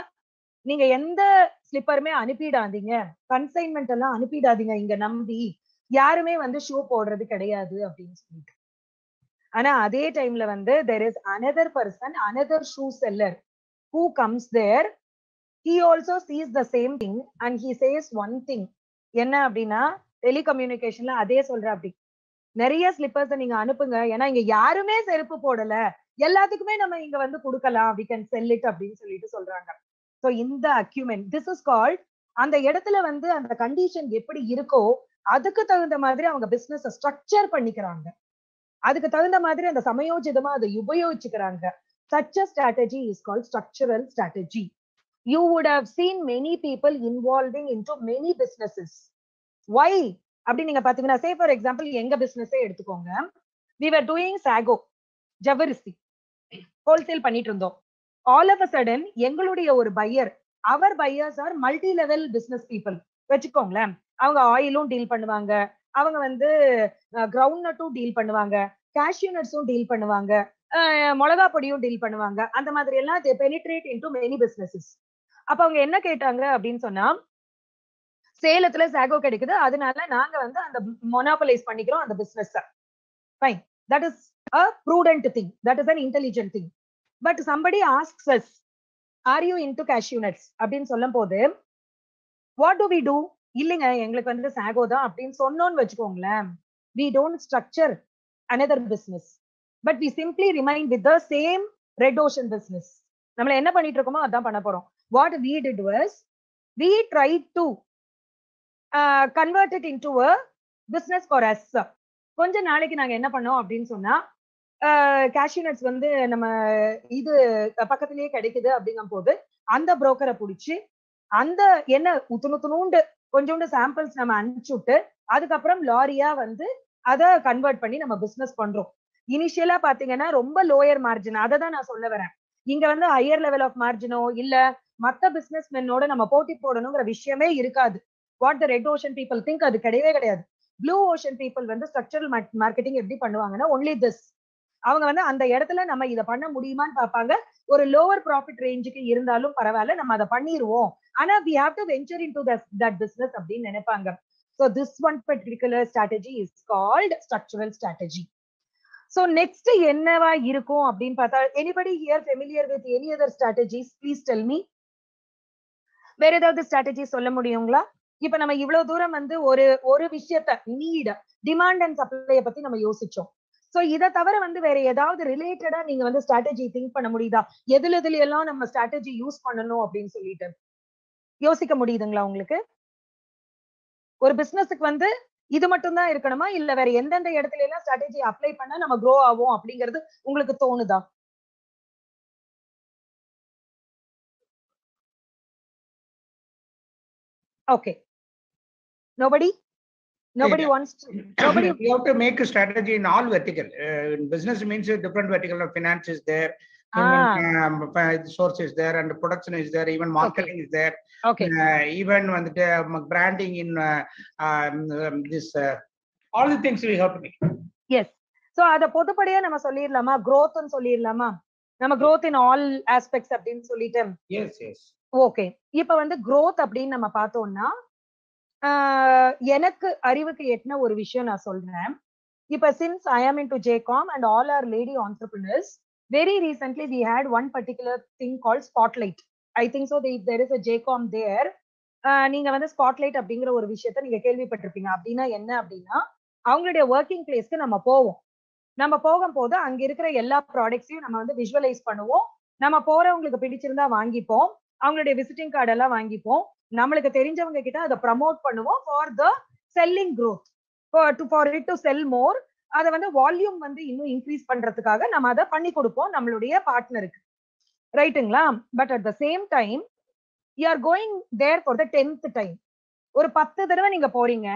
நீங்க எந்த ஸ்லிப்பருமே அனுப்பிடாதீங்க, கன்சைன்மெண்ட் எல்லாம் அனுப்பிடாதீங்க, இங்க நம்பி யாருமே வந்து ஷூ போடுறது கிடையாது அப்படின்னு சொல்லிட்டு. ஆனா அதே டைம்ல வந்து there is another person, another shoe seller who comes there. He also sees the same thing and he says one thing. என்ன அப்படின்னா டெலிகம்யூனிகேஷன்ல அதே சொல்ற அப்படி நிறைய ஸ்லிப்பர்ஸ் நீங்க அனுப்புங்க, ஏன்னா இங்க யாருமே செருப்பு போடல, எல்லாத்துக்குமே நம்ம இங்க வந்து கொடுக்கலாம், we can sell it அப்படின்னு சொல்லிட்டு சொல்றாங்க. சோ இந்த அக்யூமெண்ட் திஸ் இஸ் கால்ட், அந்த இடத்துல வந்து அந்த கண்டிஷன் எப்படி இருக்கோ அதுக்கு தகுந்த மாதிரி அவங்க பிசினஸ் ஸ்ட்ரக்சர் பண்ணிக்கிறாங்க. அதுக்கு தகுந்த மாதிரி அந்த சமயோஜிதமா அதை உபயோகிச்சுக்கிறாங்க. such a strategy is called structural strategy. You would have seen many people involving into many businesses. Why அப்படி நீங்க பாத்தீங்கன்னா say for example எங்க பிசினஸே எடுத்துக்கோங்க. we were doing sago ஜவரிசி ஹோல்சேல் பண்ணிட்டு இருந்தோம். all of a sudden எங்களுடைய ஒரு buyer, our buyers are multi level business people வச்சுக்கோங்களேன். அவங்க ஆயிலும் டீல் பண்ணுவாங்க, அவங்க வந்து கிரவுண்ட் நட்டும் டீல் பண்ணுவாங்க, கேஷ்யூ நட்ஸும் டீல் பண்ணுவாங்க, மிளகா பொடியும் டீல் பண்ணுவாங்க. அந்த மாதிரி எல்லாம் they penetrate into many businesses. அப்ப அவங்க என்ன கேட்டாங்க அப்படின்னு சொன்னா சேலத்துல சாகோ கிடைக்குது, அதனால நாங்க வந்து அந்த மொனோபலைஸ் பண்ணிக்கிறோம் அந்த business. Fine, that is a prudent thing, that is an intelligent thing. But somebody asks us, are you into cashew nuts அப்படின்னு சொல்லும் போது what do we do? இல்லைங்க எங்களுக்கு வந்து சாகோ தான் அப்படின்னு சொன்னோன்னு வச்சுக்கோங்களேன், we don't structure another business, but we simply remain with the same red ocean business. நம்மள என்ன பண்ணிட்டு இருக்கோமோ அதான் பண்ண போறோம். what we did was we tried to convert it into a business for us. கொஞ்ச நாளைக்கு நாங்க என்ன பண்ணோம் அப்படின்னு சொன்னா கேஷ்யூ நட்ஸ் வந்து நம்ம இது பக்கத்திலேயே கிடைக்குது அப்படிங்கும் போது அந்த புரோக்கரை பிடிச்சி அந்த என்ன உத்துணுண்டு கொஞ்சோண்டு சாம்பிள்ஸ் நம்ம அனுப்பிச்சு விட்டு அதுக்கப்புறம் லாரியா வந்து அதை கன்வெர்ட் பண்ணி நம்ம பிசினஸ் பண்றோம். இனிஷியலா பாத்தீங்கன்னா ரொம்ப லோயர் மார்ஜின், அதை தான் நான் சொல்ல வரேன். இங்க வந்து ஹையர் லெவல் ஆஃப் மார்ஜினோ இல்ல மத்த பிசினஸ் மென்னோட நம்ம போட்டி போடணுங்கிற விஷயமே இருக்காது. What the red ocean people think அது கிடையவே கிடையாது. ப்ளூ ஓஷன் பீப்புள் வந்து ஸ்ட்ரக்சரல் மார்க்கெட்டிங் எப்படி பண்ணுவாங்கன்னா ஒன்லி திஸ். அவங்க வந்து அந்த இடத்துல நம்ம இதை பண்ண முடியுமான்னு பார்ப்பாங்க. ஒரு லோவர் ப்ராஃபிட் ரேஞ்சுக்கு இருந்தாலும் பரவாயில்ல, நம்ம அதை பண்ணிடுவோம். ஆனா we have to venture into that business அப்படின்னு நினைப்பாங்க. So this one particular strategy is called structural strategy. So next என்னவா இருக்கும் அப்படின்னு பார்த்தா, anybody here familiar with any other strategies? Please tell me. வேற ஏதாவது ஸ்ட்ராட்டஜி சொல்ல முடியுங்களா? இப்ப நம்ம இவ்வளவு தூரம் வந்து ஒரு விஷயத்த நீட், டிமாண்ட் அண்ட் சப்ளைய பத்தி நம்ம யோசிச்சோம். சோ இதை தவிர வந்து வேற ஏதாவது ரிலேட்டடா நீங்க வந்து ஸ்ட்ராட்டஜி திங்க் பண்ண முடியுதா? எதுல எல்லாம் நம்ம ஸ்ட்ராட்டஜி யூஸ் பண்ணணும் அப்படின்னு சொல்லிட்டு யோசிக்க முடியுதுங்களா உங்களுக்கு? ஒரு பிசினஸுக்கு வந்து இது மட்டும் தான் இருக்கணுமா, இல்ல வேற எந்தெந்த இடத்துல எல்லாம் ஸ்ட்ராட்டஜி அப்ளை பண்ணா நம்ம க்ரோ ஆகும் அப்படிங்கிறது உங்களுக்கு தோணுதா? Okay. Nobody wants to. Nobody. You have to make a strategy in all vertical. Business means different vertical of finance is there, human source is there, and production is there, even marketing is there. Okay. Even when the branding in this, all the things we have to make. Yes. So அத பொதுப்படியா நம்ம சொல்லிரலாமா? growth ன்னு சொல்லிரலாமா? நம்ம growth in all aspects அப்படின்னு சொல்லிட்டு. Yes, yes. Okay. இப்ப வந்து growth அப்படின்னு நம்ம பார்த்தோம்னா எனக்கு அறிவுக்கு எட்டின ஒரு விஷயம் நான் சொல்றேன். இப்ப since I am into JCOM and all our lady entrepreneurs, very recently we had one particular thing called Spotlight. I think so there is a JCOM there. நீங்க வந்து Spotlight அப்படிங்கிற ஒரு விஷயத்த நீங்க கேள்விப்பட்டிருப்பீங்க. அப்படின்னா என்ன அப்படின்னா, அவங்களுடைய ஒர்க்கிங் பிளேஸ்க்கு நம்ம போவோம். நம்ம போகும்போது அங்க இருக்கிற எல்லா ப்ராடக்ட்ஸையும் நம்ம வந்து விஷுவலைஸ் பண்ணுவோம். நம்ம போறவங்களுக்கு பிடிச்சிருந்தா வாங்கிப்போம், அவங்களுடைய விசிட்டிங் கார்டு எல்லாம் வாங்கிப்போம், நம்மளுக்கு தெரிஞ்சவங்க கிட்ட அதை ப்ரமோட் பண்ணுவோம் for the selling growth, for it to sell more. அதை வந்து வால்யூம் வந்து இன்னும் இன்க்ரீஸ் பண்றதுக்காக நம்ம அதை பண்ணி கொடுப்போம் நம்மளுடைய பார்ட்னருக்கு, ரைட்டுங்களா? But at the same time you are going there for the 10th time. ஒரு 10 தடவை நீங்க போறீங்க,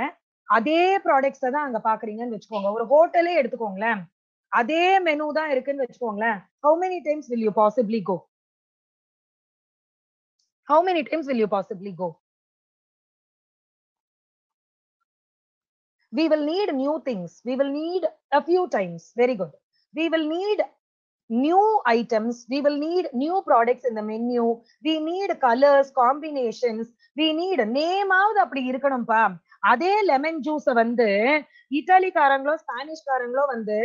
அதே ப்ராடக்ட்ஸ் தான் அங்க பாக்குறீங்கன்னு வச்சுக்கோங்க. ஒரு ஹோட்டலே எடுத்துக்கோங்களேன், அதே மெனு தான் இருக்குன்னு வச்சுக்கோங்களேன். how many times will you possibly go? How many times will you possibly go? We will need new things. We will need a few times. Very good. We will need new items. We will need new products in the menu. We need colors, combinations. We need name ஆவது அப்படி இருக்கணும்பா. அதே lemon ஜூஸ வந்து இட்டாலிக்காரங்களோ ஸ்பானிஷ்காரங்களோ வந்து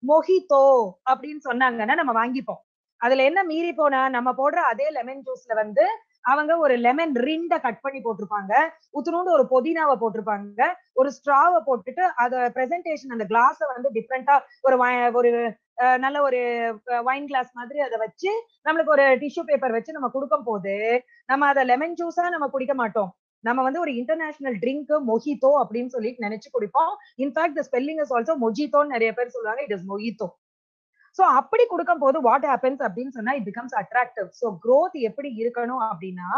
மொஹித்தோ அப்படின்னு சொன்னாங்கன்னா நம்ம வாங்கிப்போம். அதுல என்ன மீறி போனா, நம்ம போடுற அதே லெமன் ஜூஸ்ல வந்து அவங்க ஒரு லெமன் ரிண்ட கட் பண்ணி போட்டிருப்பாங்க, உத்துனோண்டு ஒரு புதினாவை போட்டிருப்பாங்க, ஒரு ஸ்ட்ராவை போட்டுட்டு அத பிரசன்டேஷன் அந்த கிளாஸ வந்து டிஃப்ரெண்டா ஒரு நல்ல ஒரு வைன் கிளாஸ் மாதிரி அதை வச்சு நம்மளுக்கு ஒரு டிஷ்யூ பேப்பர் வச்சு நம்ம கொடுக்கும் போது நம்ம அதை லெமன் ஜூஸா நம்ம குடிக்க மாட்டோம். நம்ம வந்து ஒரு இன்டர்நேஷனல் ட்ரிங்க் மொஹித்தோ அப்படின்னு சொல்லிட்டு நினைச்சு குடிப்போம். In fact the spelling is also மொஜித்தோன்னு நிறைய பேர் சொல்லுவாங்க. It is மொஹித்தோ. சோ அப்படி கொடுக்கும் போது வாட் ஹேப்பன்ஸ் அப்படின்னு சொன்னா it becomes attractive. So growth எப்படி இருக்கணும் அப்படின்னா,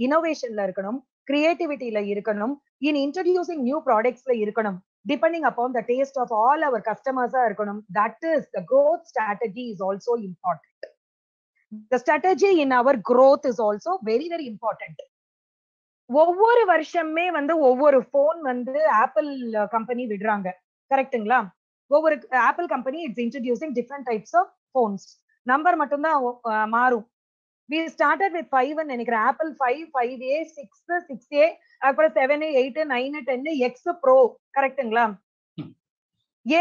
இனோவேஷன்ல இருக்கணும், கிரியேட்டிவிட்டியில இருக்கணும், இன் இன்ட்ரோடியூசிங் நியூ ப்ராடக்ட்ஸ்ல இருக்கணும், depending upon the taste of all our customers இருக்கணும். That is the growth strategy is also important. The strategy in our growth is also very very important. ஒவ்வொரு வருஷமே வந்து ஒவ்வொரு போன் வந்து ஆப்பிள் கம்பெனி விடுறாங்க, கரெக்ட்டுங்களா? ஒவ்வொரு Apple company it's introducing different types of phones. Number மட்டும் தான் மாறும். we started with 5 ன்னு நினைக்கிறேன். ஆப்பிள் 5, 5A, 6, 6A, அப்புறம் 7A, 8, 9, 10, X Pro, கரெக்ட்டுங்களா?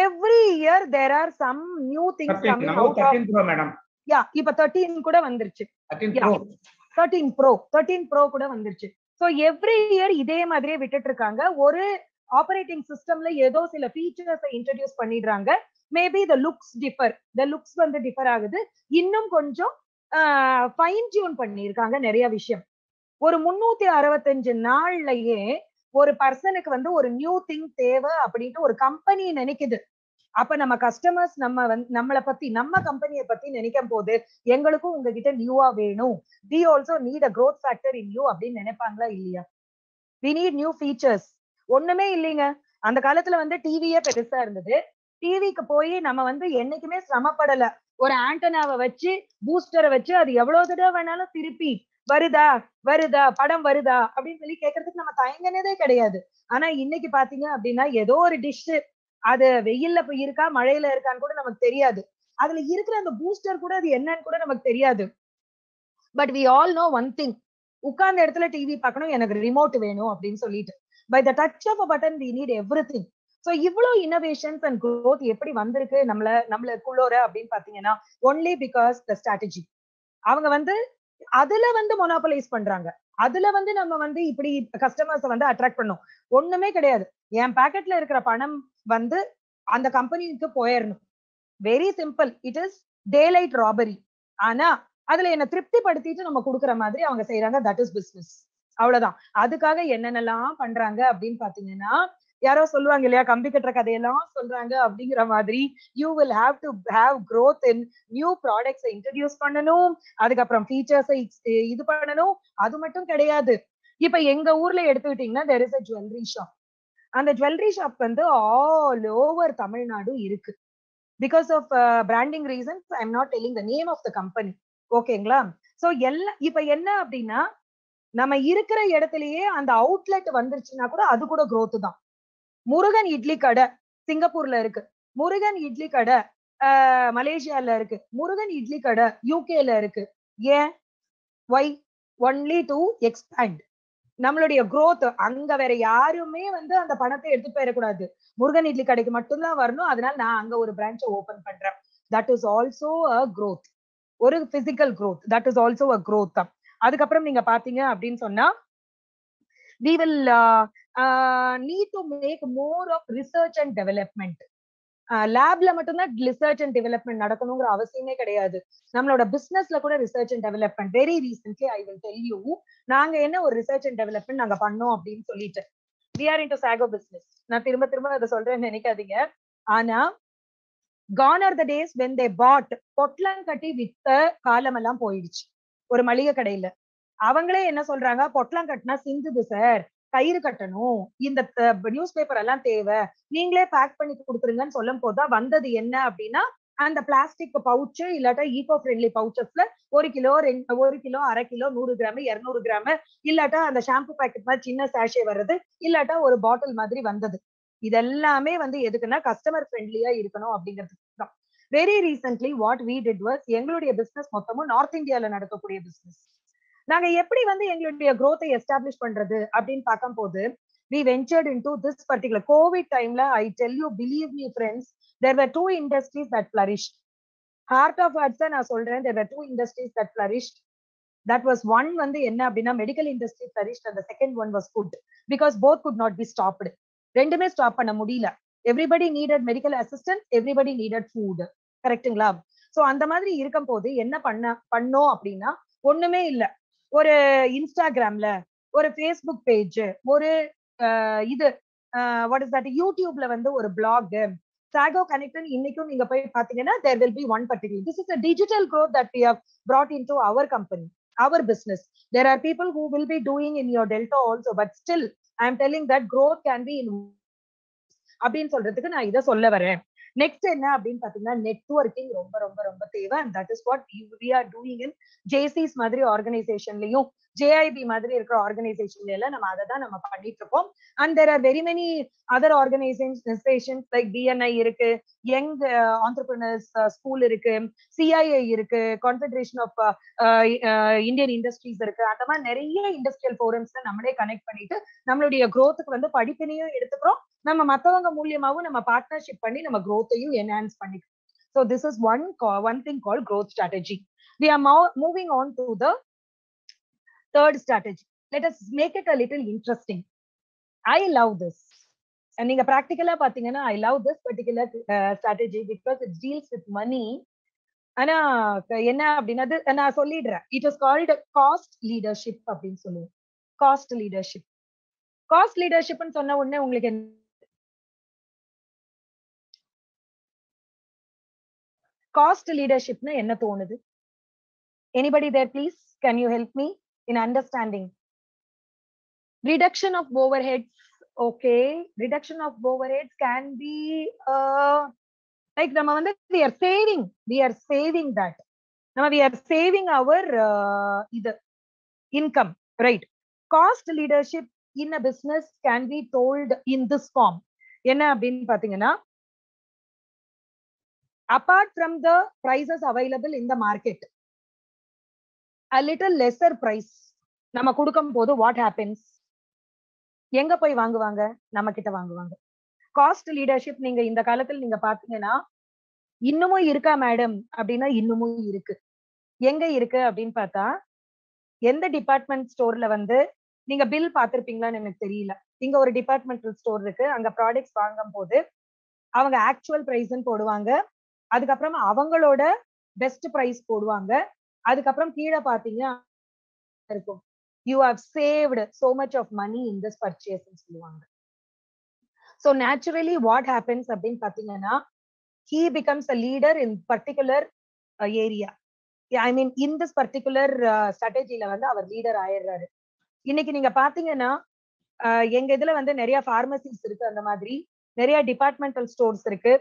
every year there are some new things coming out of 13 Pro madam. yeah, இப்ப 13 கூட வந்துருச்சு. 13 Pro கூட வந்துருச்சு. சோ எவ்ரி இயர் இதே மாதிரியே விட்டுட்டு இருக்காங்க. ஒரு ஆபரேட்டிங் சிஸ்டம்ல ஏதோ சில ஃபீச்சர்ஸை இன்ட்ரோடியூஸ் பண்ணிடுறாங்க. மேபி த லுக்ஸ் வந்து டிஃபர் ஆகுது. இன்னும் கொஞ்சம் ஃபைன் டியூன் பண்ணிருக்காங்க நிறைய விஷயம். ஒரு 365 நாள்லயே ஒரு பர்சனுக்கு வந்து ஒரு நியூ திங் தேவை அப்படின்ட்டு ஒரு கம்பெனி நினைக்குது. அப்ப நம்ம கஸ்டமர்ஸ் நம்மளை பத்தி நம்ம கம்பெனியை பத்தி நினைக்கும் போது எங்களுக்கும் உங்ககிட்ட நியூவா வேணும், we also need a growth factor in you அப்படின்னு நினைப்பாங்களா இல்லையா? we need new features. ஒண்ணுமே இல்லைங்க. அந்த காலத்துல டிவியே பெருசா இருந்தது. டிவிக்கு போய் நம்ம என்னைக்குமே சிரமப்படல. ஒரு ஆண்டனாவை வச்சு பூஸ்டரை வச்சு அது எவ்வளவு தடவை வேணாலும் திருப்பி வருதா வருதா படம் வருதா அப்படின்னு சொல்லி கேட்கறதுக்கு நம்ம தயங்கினதே கிடையாது. ஆனா இன்னைக்கு பாத்தீங்க அப்படின்னா ஏதோ ஒரு டிஷ் அது வெயில்ல போய் இருக்கா மழையில இருக்கான்னு கூட நமக்கு தெரியாது. அதுல இருக்கிற அந்த பூஸ்டர் கூட அது என்னன்னு கூட நமக்கு தெரியாது. But we all know one thing, உட்கார்ந்த இடத்துல டிவி பார்க்கணும், எனக்கு ரிமோட் வேணும் அப்படின்னு சொல்லிட்டு by the touch of a button we need everything. So இவ்வளவு இன்னோவேஷன்ஸ் அண்ட் growth எப்படி வந்திருக்கு நம்மளுக்குள்ளோர அப்படின்னு பாத்தீங்கன்னா ஒன்லி பிகாஸ் த ஸ்ட்ராட்டஜி. அவங்க அதுல மொனோபலைஸ் பண்றாங்க. அதுல நம்ம இப்படி கஸ்டமர்ஸ் அட்ராக்ட் பண்ணும். ஒண்ணுமே கிடையாது. என் பாக்கெட்ல இருக்கிற பணம் அந்த கம்பெனிக்கு போயிடணும். Very simple. It is daylight robbery. ஆனா அதுல என்ன திருப்திப்படுத்திட்டு நம்ம கொடுக்குற மாதிரி அவங்க செய்யறாங்க. That is business. அவ்வளவுதான். அதுக்காக என்னென்னலாம் பண்றாங்க அப்படின்னு பாத்தீங்கன்னா, யாரோ சொல்லுவாங்க இல்லையா, கம்பி கட்டுற கதையெல்லாம் சொல்றாங்க அப்படிங்கிற மாதிரி you will have to have growth in new ப்ராடக்ட்ஸை இன்ட்ரடியூஸ் பண்ணணும், அதுக்கப்புறம் ஃபீச்சர்ஸை இது பண்ணணும். அது மட்டும் கிடையாது. இப்ப எங்க ஊர்ல எடுத்துக்கிட்டீங்கன்னா there is a jewelry shop. அந்த jewellery shop all over Tamil Nadu இருக்கு. Because of branding reasons I am not telling the name of the company. ஓகேங்களா? சோ இப்ப என்ன அப்படின்னா, நம்ம இருக்கிற இடத்துலயே அந்த அவுட்லெட் வந்துருச்சுன்னா கூட அது கூட growth தான். முருகன் இட்லி கடை சிங்கப்பூர்ல இருக்கு, முருகன் இட்லி கடை மலேசியால இருக்கு, முருகன் இட்லி கடை யூகேல இருக்கு. ஏன்? ஒய்? ஒன்லி டு எக்ஸ்பேண்ட் நம்மளுடைய growth. அங்க வேற யாருமே அந்த பணத்தை எடுத்துட்டு போயிடக்கூடாது, முருகன் இட்லி கடைக்கு மட்டும்தான் வரணும். அதனால நான் அங்க ஒரு பிரான்ச் ஓபன் பண்றேன். That is also a growth. ஒரு physical growth. That is also a growth தான். அதுக்கப்புறம் நீங்க பாத்தீங்க அப்படின்னு சொன்னா we will need to make more of research and development. லேப்ல மட்டும்தான் ரிசர்ச் அண்ட் டெவலப்மெண்ட் நடக்கணுங்கிற அவசியமே கிடையாது. நம்மளோட பிசினஸ்ல கூட research and development. Very recently I will tell you, நாங்க என்ன ஒரு ரிசர்ச் அண்ட் டெவலப்மெண்ட் நாங்க பண்ணோம் அப்படின்னு சொல்லிட்டு, we are into sago business. நான் திரும்ப திரும்ப அதை சொல்றேன்னு நினைக்காதீங்க. ஆனா gone are the days when they bought பொட்லம் கட்டி வித்த காலமெல்லாம் போயிடுச்சு. ஒரு மளிகை கடையில அவங்களே என்ன சொல்றாங்க, பொட்லம் கட்டினா சிந்துது சார், கயிறு கட்டணும், இந்த நியூஸ் பேப்பர் எல்லாம் தேவை, நீங்களே பேக் பண்ணி கொடுத்துருங்கன்னு சொல்லும் போதுதான் வந்தது என்ன அப்படின்னா, அந்த பிளாஸ்டிக் பவுச்சு இல்லாட்டா ஈகோ ஃப்ரெண்ட்லி பவுச்சஸ்ல 1 kilo 1 kilo 1/2 kilo 100 gram 200 gram இல்லாட்டா அந்த ஷாம்பு பேக்கெட் மாதிரி சின்ன சாஷே வர்றது, இல்லாட்டா ஒரு பாட்டில் மாதிரி வந்தது. இதெல்லாமே எதுக்குன்னா கஸ்டமர் ஃப்ரெண்ட்லியா இருக்கணும் அப்படிங்கிறதுக்கு தான். Very recently what we did was, எங்களுடைய பிசினஸ் மொத்தமும் நார்த் இந்தியால நடக்கக்கூடிய பிசினஸ். நாங்க எப்படி எங்களுடைய growth-ஐ எஸ்டாப்ளிஷ் பண்றது அப்படின்னு பார்க்கும் போது we ventured into this particular COVID timeல. I tell you, believe me friends, there were 2 industries that flourished. Heart of hearts நான் சொல்றேன், there were 2 industries that flourished. That was one என்ன அப்படின்னா medical industry flourished and the second one was food, because both could not be stopped. ரெண்டுமே stop பண்ண முடியல. everybody needed medical assistance, everybody needed food. கரெக்ட்டுங்களா? So அந்த மாதிரி இருக்கும் போது என்ன பண்ணோம் அப்படின்னா, ஒண்ணுமே இல்ல, ஒரு இன்ஸ்டாகிராம்ல ஒரு ஃபேஸ்புக் பேஜ், ஒரு இது வாட் இஸ் தட் யூடியூப்ல ஒரு பிளாக், சாகோ கனெக்ட் இன்னைக்கும் நீங்க போய் பாத்தீங்கன்னா there will be one particular. This is a digital growth that we have brought into our company, our business. There are people who will be doing in your Delta also, but still I am telling that growth can be in அப்படின்னு சொல்றதுக்கு நான் இதை சொல்ல வரேன். Next என்ன அப்படின்னு பாத்தீங்கன்னா, networking ரொம்ப ரொம்ப ரொம்ப தேவை. and that is what we are doing in JCs மாதிரி ஆர்கனைசேஷன்லயும் JIB மாதிரி இருக்கிற ஆர்கனைசேஷன்ல எல்லாம் நம்ம அதை தான் நம்ம பண்ணிட்டு இருக்கோம். and there are very many other organizations like BNI இருக்கு, யங் ஆண்டர்பிரினர்ஸ் ஸ்கூல் இருக்கு, CIA இருக்கு, கான்ஃபெடரேஷன் ஆஃப் இந்தியன் இண்டஸ்ட்ரீஸ் இருக்கு. அந்த மாதிரி நிறைய இண்டஸ்ட்ரியல் ஃபோரம்ஸ்ல நம்மளே கனெக்ட் பண்ணிட்டு நம்மளுடைய growthக்கு படிப்பினையும் எடுத்துக்கிறோம். நம்ம மத்தவங்க மூலியமாவும் நம்ம பார்ட்னர்ஷிப் பண்ணி நம்ம growth-ஐயும் enhance பண்ணிக்கிறோம். So this is one thing called growth strategy. We are moving on to the third strategy. Let us make it a little interesting. I love this. And நீங்க practically பாத்தீங்கன்னா I love this particular strategy because it deals with money. ஆனா என்ன அப்படின்னா, நான் சொல்லிடுறேன். It is called cost leadership அப்படின்னு சொல்லுவோம். Cost leadership. Cost leadership ன்னு சொன்ன உடனே உங்களுக்கு காஸ்ட் லீடர்ஷிப்னு என்ன தோணுது? Anybody there, please? Can you help me in understanding? Reduction of overheads. Okay, reduction of overheads can be like நம்ம வந்து we are saving that. We are saving our இது income, right? Cost leadership in a business can be told in this form. என்ன அப்படின்னு பாத்தீங்கன்னா, apart from the prices available in the market, a little lesser price நம்ம கொடுக்கும் போது what happens? எங்க போய் வாங்குவாங்க? நம்ம கிட்ட வாங்குவாங்க. காஸ்ட் லீடர்ஷிப் நீங்க இந்த காலத்துல நீங்க பாத்தீங்கன்னா இன்னமும் இருக்கா மேடம் அப்படின்னா இன்னமும் இருக்கு. எங்க இருக்கு அப்படின்னு பார்த்தா, எந்த டிபார்ட்மெண்ட் ஸ்டோர்ல வந்து நீங்க பில் பாத்திருப்பீங்களான்னு எனக்கு தெரியல. இங்க ஒரு டிபார்ட்மெண்டல் ஸ்டோர் இருக்கு. அங்க ப்ராடக்ட்ஸ் வாங்கும் போது அவங்க ஆக்சுவல் பிரைஸ்ன்னு போடுவாங்க. அதுக்கப்புறம் அவங்களோட பெஸ்ட் பிரைஸ் போடுவாங்க. அதுக்கப்புறம் கீழே பாத்தீங்கன்னா இருக்கும், you have saved so much of money in this purchase ன்னு சொல்லுவாங்க. So naturally what happens அப்படின்னு பாத்தீங்கன்னா, he becomes a leader in particular area. I mean in this particular strategy ல வந்து அவர் லீடர் ஆயிடுறாரு. இன்னைக்கு நீங்க பாத்தீங்கன்னா எங்க இதுல வந்து நிறைய பார்மசிஸ் இருக்கு, அந்த மாதிரி நிறைய டிபார்ட்மெண்டல் ஸ்டோர்ஸ் இருக்கு,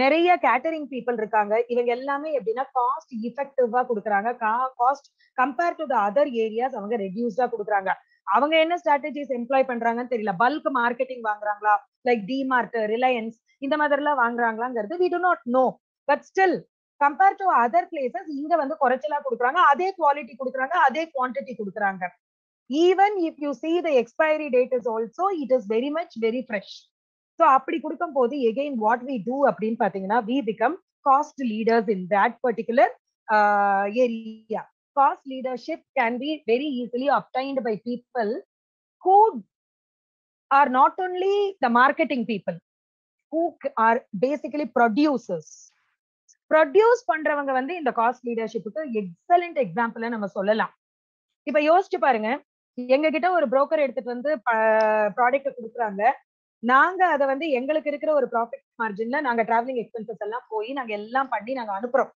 நிறைய கேட்டரிங் பீப்புள் இருக்காங்க. இவங்க எல்லாமே எப்படின்னா காஸ்ட் இஃபெக்டிவா கொடுக்குறாங்க. Cost compare to the other areas அவங்க ரெடியூஸ்டா கொடுக்குறாங்க. அவங்க என்ன ஸ்ட்ராட்டஜிஸ் எம்ப்ளாய் பண்றாங்கன்னு தெரியல. பல்க் மார்க்கெட்டிங் வாங்குறாங்களா, லைக் டிமார்ட், ரிலையன்ஸ் இந்த மாதிரி எல்லாம் வாங்குறாங்களாங்கிறது we do not know. But still compare to other places இங்க வந்து குறைச்சலா கொடுக்குறாங்க, அதே குவாலிட்டி கொடுக்குறாங்க, அதே குவான்டிட்டி கொடுக்குறாங்க. Even if you see the expiry date is also, it is very much very fresh. So அப்படி கொடுக்கும் போது again what we do அப்படின்னு பாத்தீங்கன்னா, we become cost leaders in that particular area. Cost leadership can be very easily obtained by people who are not only the marketing people, who are basically producers. Produce பண்றவங்க வந்து இந்த cost லீடர்ஷிப்புக்கு excellent example நம்ம சொல்லலாம். இப்ப யோசிச்சு பாருங்க, எங்க கிட்ட ஒரு புரோக்கர் எடுத்துட்டு வந்து ப்ராடக்ட் கொடுக்குறாங்க. நாங்க அதை வந்து எங்களுக்கு இருக்கிற ஒரு ப்ராஃபிட் மார்ஜின்ல நாங்க டிராவலிங் எக்ஸ்பென்சஸ் எல்லாம் போய் நாங்க எல்லாம் பண்ணி நாங்க அனுப்புறோம்,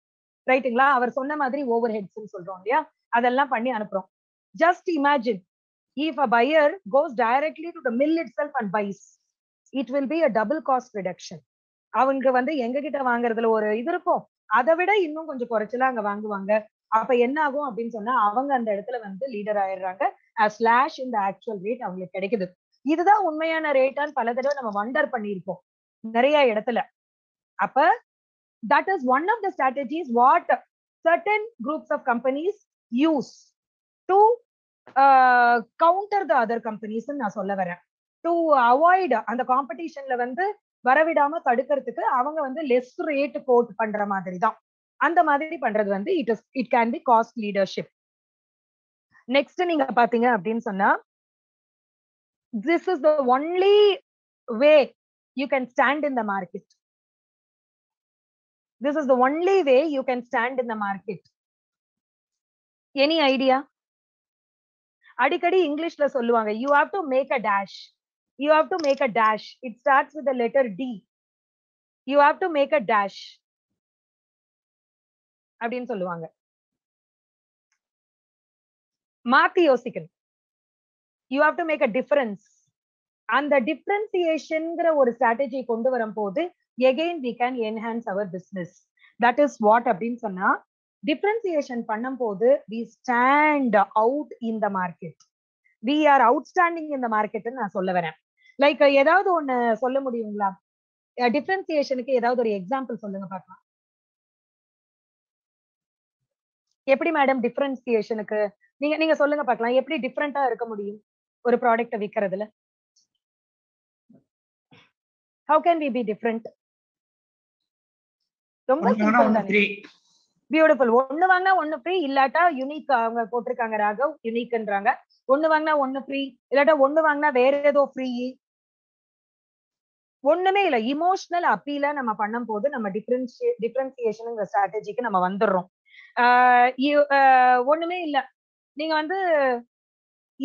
ரைட்டுங்களா? அவர் சொன்ன மாதிரி ஓவர் ஹெட்ஸ் சொல்றோம் இல்லையா, அதெல்லாம் பண்ணி அனுப்புறோம். Just imagine if a buyer goes directly to the mill itself and buys, it will be a double cost reduction. அவங்க வந்து எங்க கிட்ட வாங்குறதுல ஒரு இது இருக்கும், அதை விட இன்னும் கொஞ்சம் குறைச்சலா அங்க வாங்குவாங்க. அப்ப என்ன ஆகும் அப்படின்னு சொன்னா, அவங்க அந்த இடத்துல வந்து லீடர் ஆயிடுறாங்க. ஸ்லாஷ் இந்த ஆக்சுவல் ரேட் அவங்களுக்கு கிடைக்குது. இதுதான் உண்மையான ரேட்டான்னு பல தடவை நம்ம வண்டர் பண்ணியிருப்போம் நிறைய இடத்துல. அப்ப that is one of the strategies what certain groups of companies use to counter the other companies நான் சொல்ல வரேன். டு அவாய்ட் அந்த காம்படிஷன்ல வந்து வரவிடாம தடுக்கிறதுக்கு அவங்க வந்து லெஸ் ரேட் கோட் பண்ற மாதிரி தான். அந்த மாதிரி பண்றது வந்து it can be caused leadership. Next நீங்க பாத்தீங்க அப்படின்னு சொன்னா, this is the only way you can stand in the market. This is the only way you can stand in the market. Any idea? அடிக்கடி இங்கிலீஷ்ல சொல்லுவாங்க, you have to make a dash. You have to make a dash. It starts with the letter D. You have to make a dash அப்படின்னு சொல்லுவாங்க. மாத்தி யோசிக்கணும். You have to make a difference. அந்த டிஃபரன்சியேஷன்ங்கிற ஒரு strategy கொண்டு வரும் போது again we can enhance our business. That is what அப்படின்னு சொன்னா, டிஃபரன்சியேஷன் பண்ணும் போது we stand out in the market. We are outstanding in the market நான் சொல்ல வரேன். லைக் ஏதாவது ஒண்ணு சொல்ல முடியுங்களா? டிஃபரன்சியேஷனுக்கு ஏதாவது ஒரு எக்ஸாம்பிள் சொல்லுங்க பார்க்கலாம். எப்படி மேடம் டிஃபரன்சியேஷனுக்கு நீங்க சொல்லுங்க பார்க்கலாம், எப்படி டிஃபரெண்டா இருக்க முடியும் ஒரு ப்ராடக்ட் விக்கிறதுல? How can we be different? ரொம்ப சிம்பிள் தானே. பியூட்டிஃபுல். ஒன்னு வாங்கினா ஒன்னு ஃப்ரீ, இல்லாட்டா யூனிக் அவங்க போட்டிருக்காங்க ராகவ், யூனிக்ன்றாங்க. ஒன்னு வாங்கினா ஒன்னு ஃப்ரீ, இல்லாட்டா ஒன்னு வாங்கினா வேற ஏதோ ஃப்ரீ. ஒண்ணுமே இல்ல. இமோஷனல் அப்பீலா நம்ம பண்ணும் போது நம்ம டிஃபரன்சியேஷன் ஸ்ட்ராட்டஜிக்கு நம்ம வந்துடுறோம். ஒண்ணுமே இல்ல. நீங்க வந்து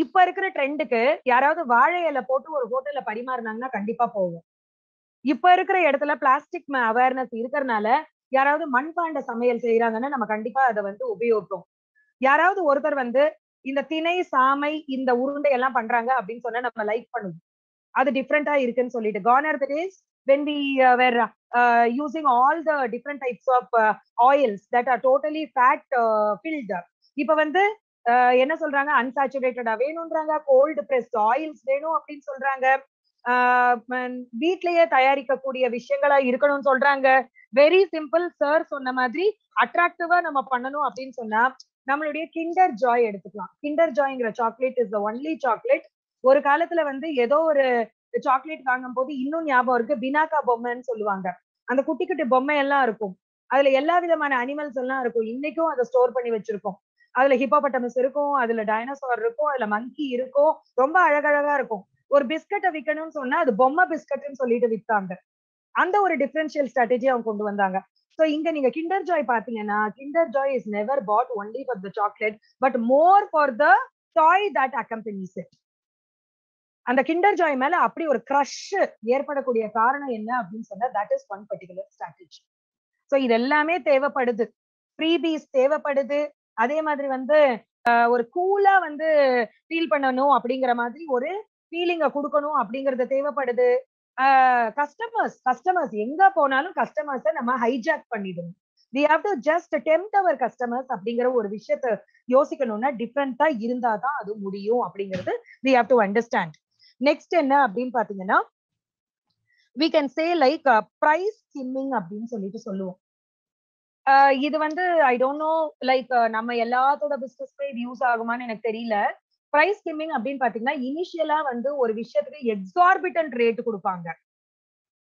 இப்ப இருக்கிற ட்ரெண்டுக்கு யாராவது வாழை இலை போட்டு ஒரு ஹோட்டல்ல பரிமாறினாங்கன்னா கண்டிப்பா போகும். இப்ப இருக்கிற இடத்துல பிளாஸ்டிக் அவேர்னஸ் இருக்கிறதுனால யாராவது மண்பாண்ட சமையல் செய்யறாங்கன்னா நம்ம கண்டிப்பா அதை வந்து உபயோகிப்போம். யாராவது ஒருத்தர் வந்து இந்த திணை சாமை இந்த உருண்டை எல்லாம் பண்றாங்க அப்படின்னு சொன்னா நம்ம லைக் பண்ணுவோம். அது டிஃப்ரெண்டா இருக்குன்னு சொல்லிட்டு gone are the days when we were using all the different types of oils that are totally fat filled. இப்ப வந்து என்ன சொல்றாங்க, அன்சாச்சுரேட்டடா வேணும்ன்றாங்க, கோல்டு பிரஸ்ட் ஆயில்ஸ் வேணும் அப்படின்னு சொல்றாங்க, வீட்லயே தயாரிக்கக்கூடிய விஷயங்களா இருக்கணும்னு சொல்றாங்க. வெரி சிம்பிள் சார் சொன்ன மாதிரி அட்ராக்டிவா நம்ம பண்ணணும் அப்படின்னு சொன்னா நம்மளுடைய கிண்டர் ஜாய் எடுத்துக்கலாம். கிண்டர் ஜாய்ங்கிற chocolate is the only chocolate. ஒரு காலத்துல வந்து ஏதோ ஒரு சாக்லேட் வாங்கும் போது இன்னும் ஞாபகம் இருக்கு, பினாக்கா பொம்மைன்னு சொல்லுவாங்க. அந்த குட்டி குட்டி பொம்மை எல்லாம் இருக்கும், அதுல எல்லா விதமான அனிமல்ஸ் எல்லாம் இருக்கும். இன்னைக்கும் அதை ஸ்டோர் பண்ணி வச்சிருக்கோம். அதுல ஹிப்போபட்டமஸ் இருக்கும், அதுல டைனோசார் இருக்கும், அதுல மங்கி இருக்கும், ரொம்ப அழகழகா இருக்கும். ஒரு பிஸ்கட்டை விற்கணும்னு சொன்னா அது பொம்மை பிஸ்கட்னு சொல்லிட்டு வித்தாங்க. அந்த ஒரு டிஃபரன்ஷியல் ஸ்ட்ராட்டஜி அவங்க கொண்டு வந்தாங்க. சோ இங்க நீங்க கிண்டர் ஜாய் பாத்தீங்கன்னா, Kinder Joy is never bought only for the chocolate but more for the toy that accompanies it. அந்த கிண்டர் ஜாய் மேல அப்படி ஒரு கிரஷ் ஏற்படக்கூடிய காரணம் என்ன அப்படின்னு சொன்னா that is one particular strategy. So இது எல்லாமே தேவைப்படுது, ஃப்ரீபீஸ் தேவைப்படுது. அதே மாதிரி வந்து ஒரு கூலா வந்து ஃபீல் பண்ணணும் அப்படிங்கிற மாதிரி ஒரு ஃபீலிங்க கொடுக்கணும் அப்படிங்கறது தேவைப்படுது. கஸ்டமர்ஸ் எங்க போனாலும் கஸ்டமர்ஸை நம்ம ஹைஜாக் பண்ணிடணும். we have to just tempt our customers அப்படிங்கிற ஒரு விஷயத்தை யோசிக்கணும்னா டிஃப்ரெண்டா இருந்தாதான் அது முடியும் அப்படிங்கிறது we have to understand. Next என்ன அப்படின்னு பாத்தீங்கன்னா, we can say like price skimming அப்படின்னு சொல்லிட்டு சொல்லுவோம். இது வந்து ஐ டோன்ட் நோ லைக் நம்ம எல்லாத்தோட பிசினஸ்க்கு இது யூஸ் ஆகுமான்னு எனக்கு தெரியல. பிரைஸ் ஸ்கிம்மிங் அப்படின்னு பாத்தீங்கன்னா இனிஷியலா வந்து ஒரு விஷயத்துக்கு எக்ஸார்பிட்டன்ட் ரேட் கொடுப்பாங்க.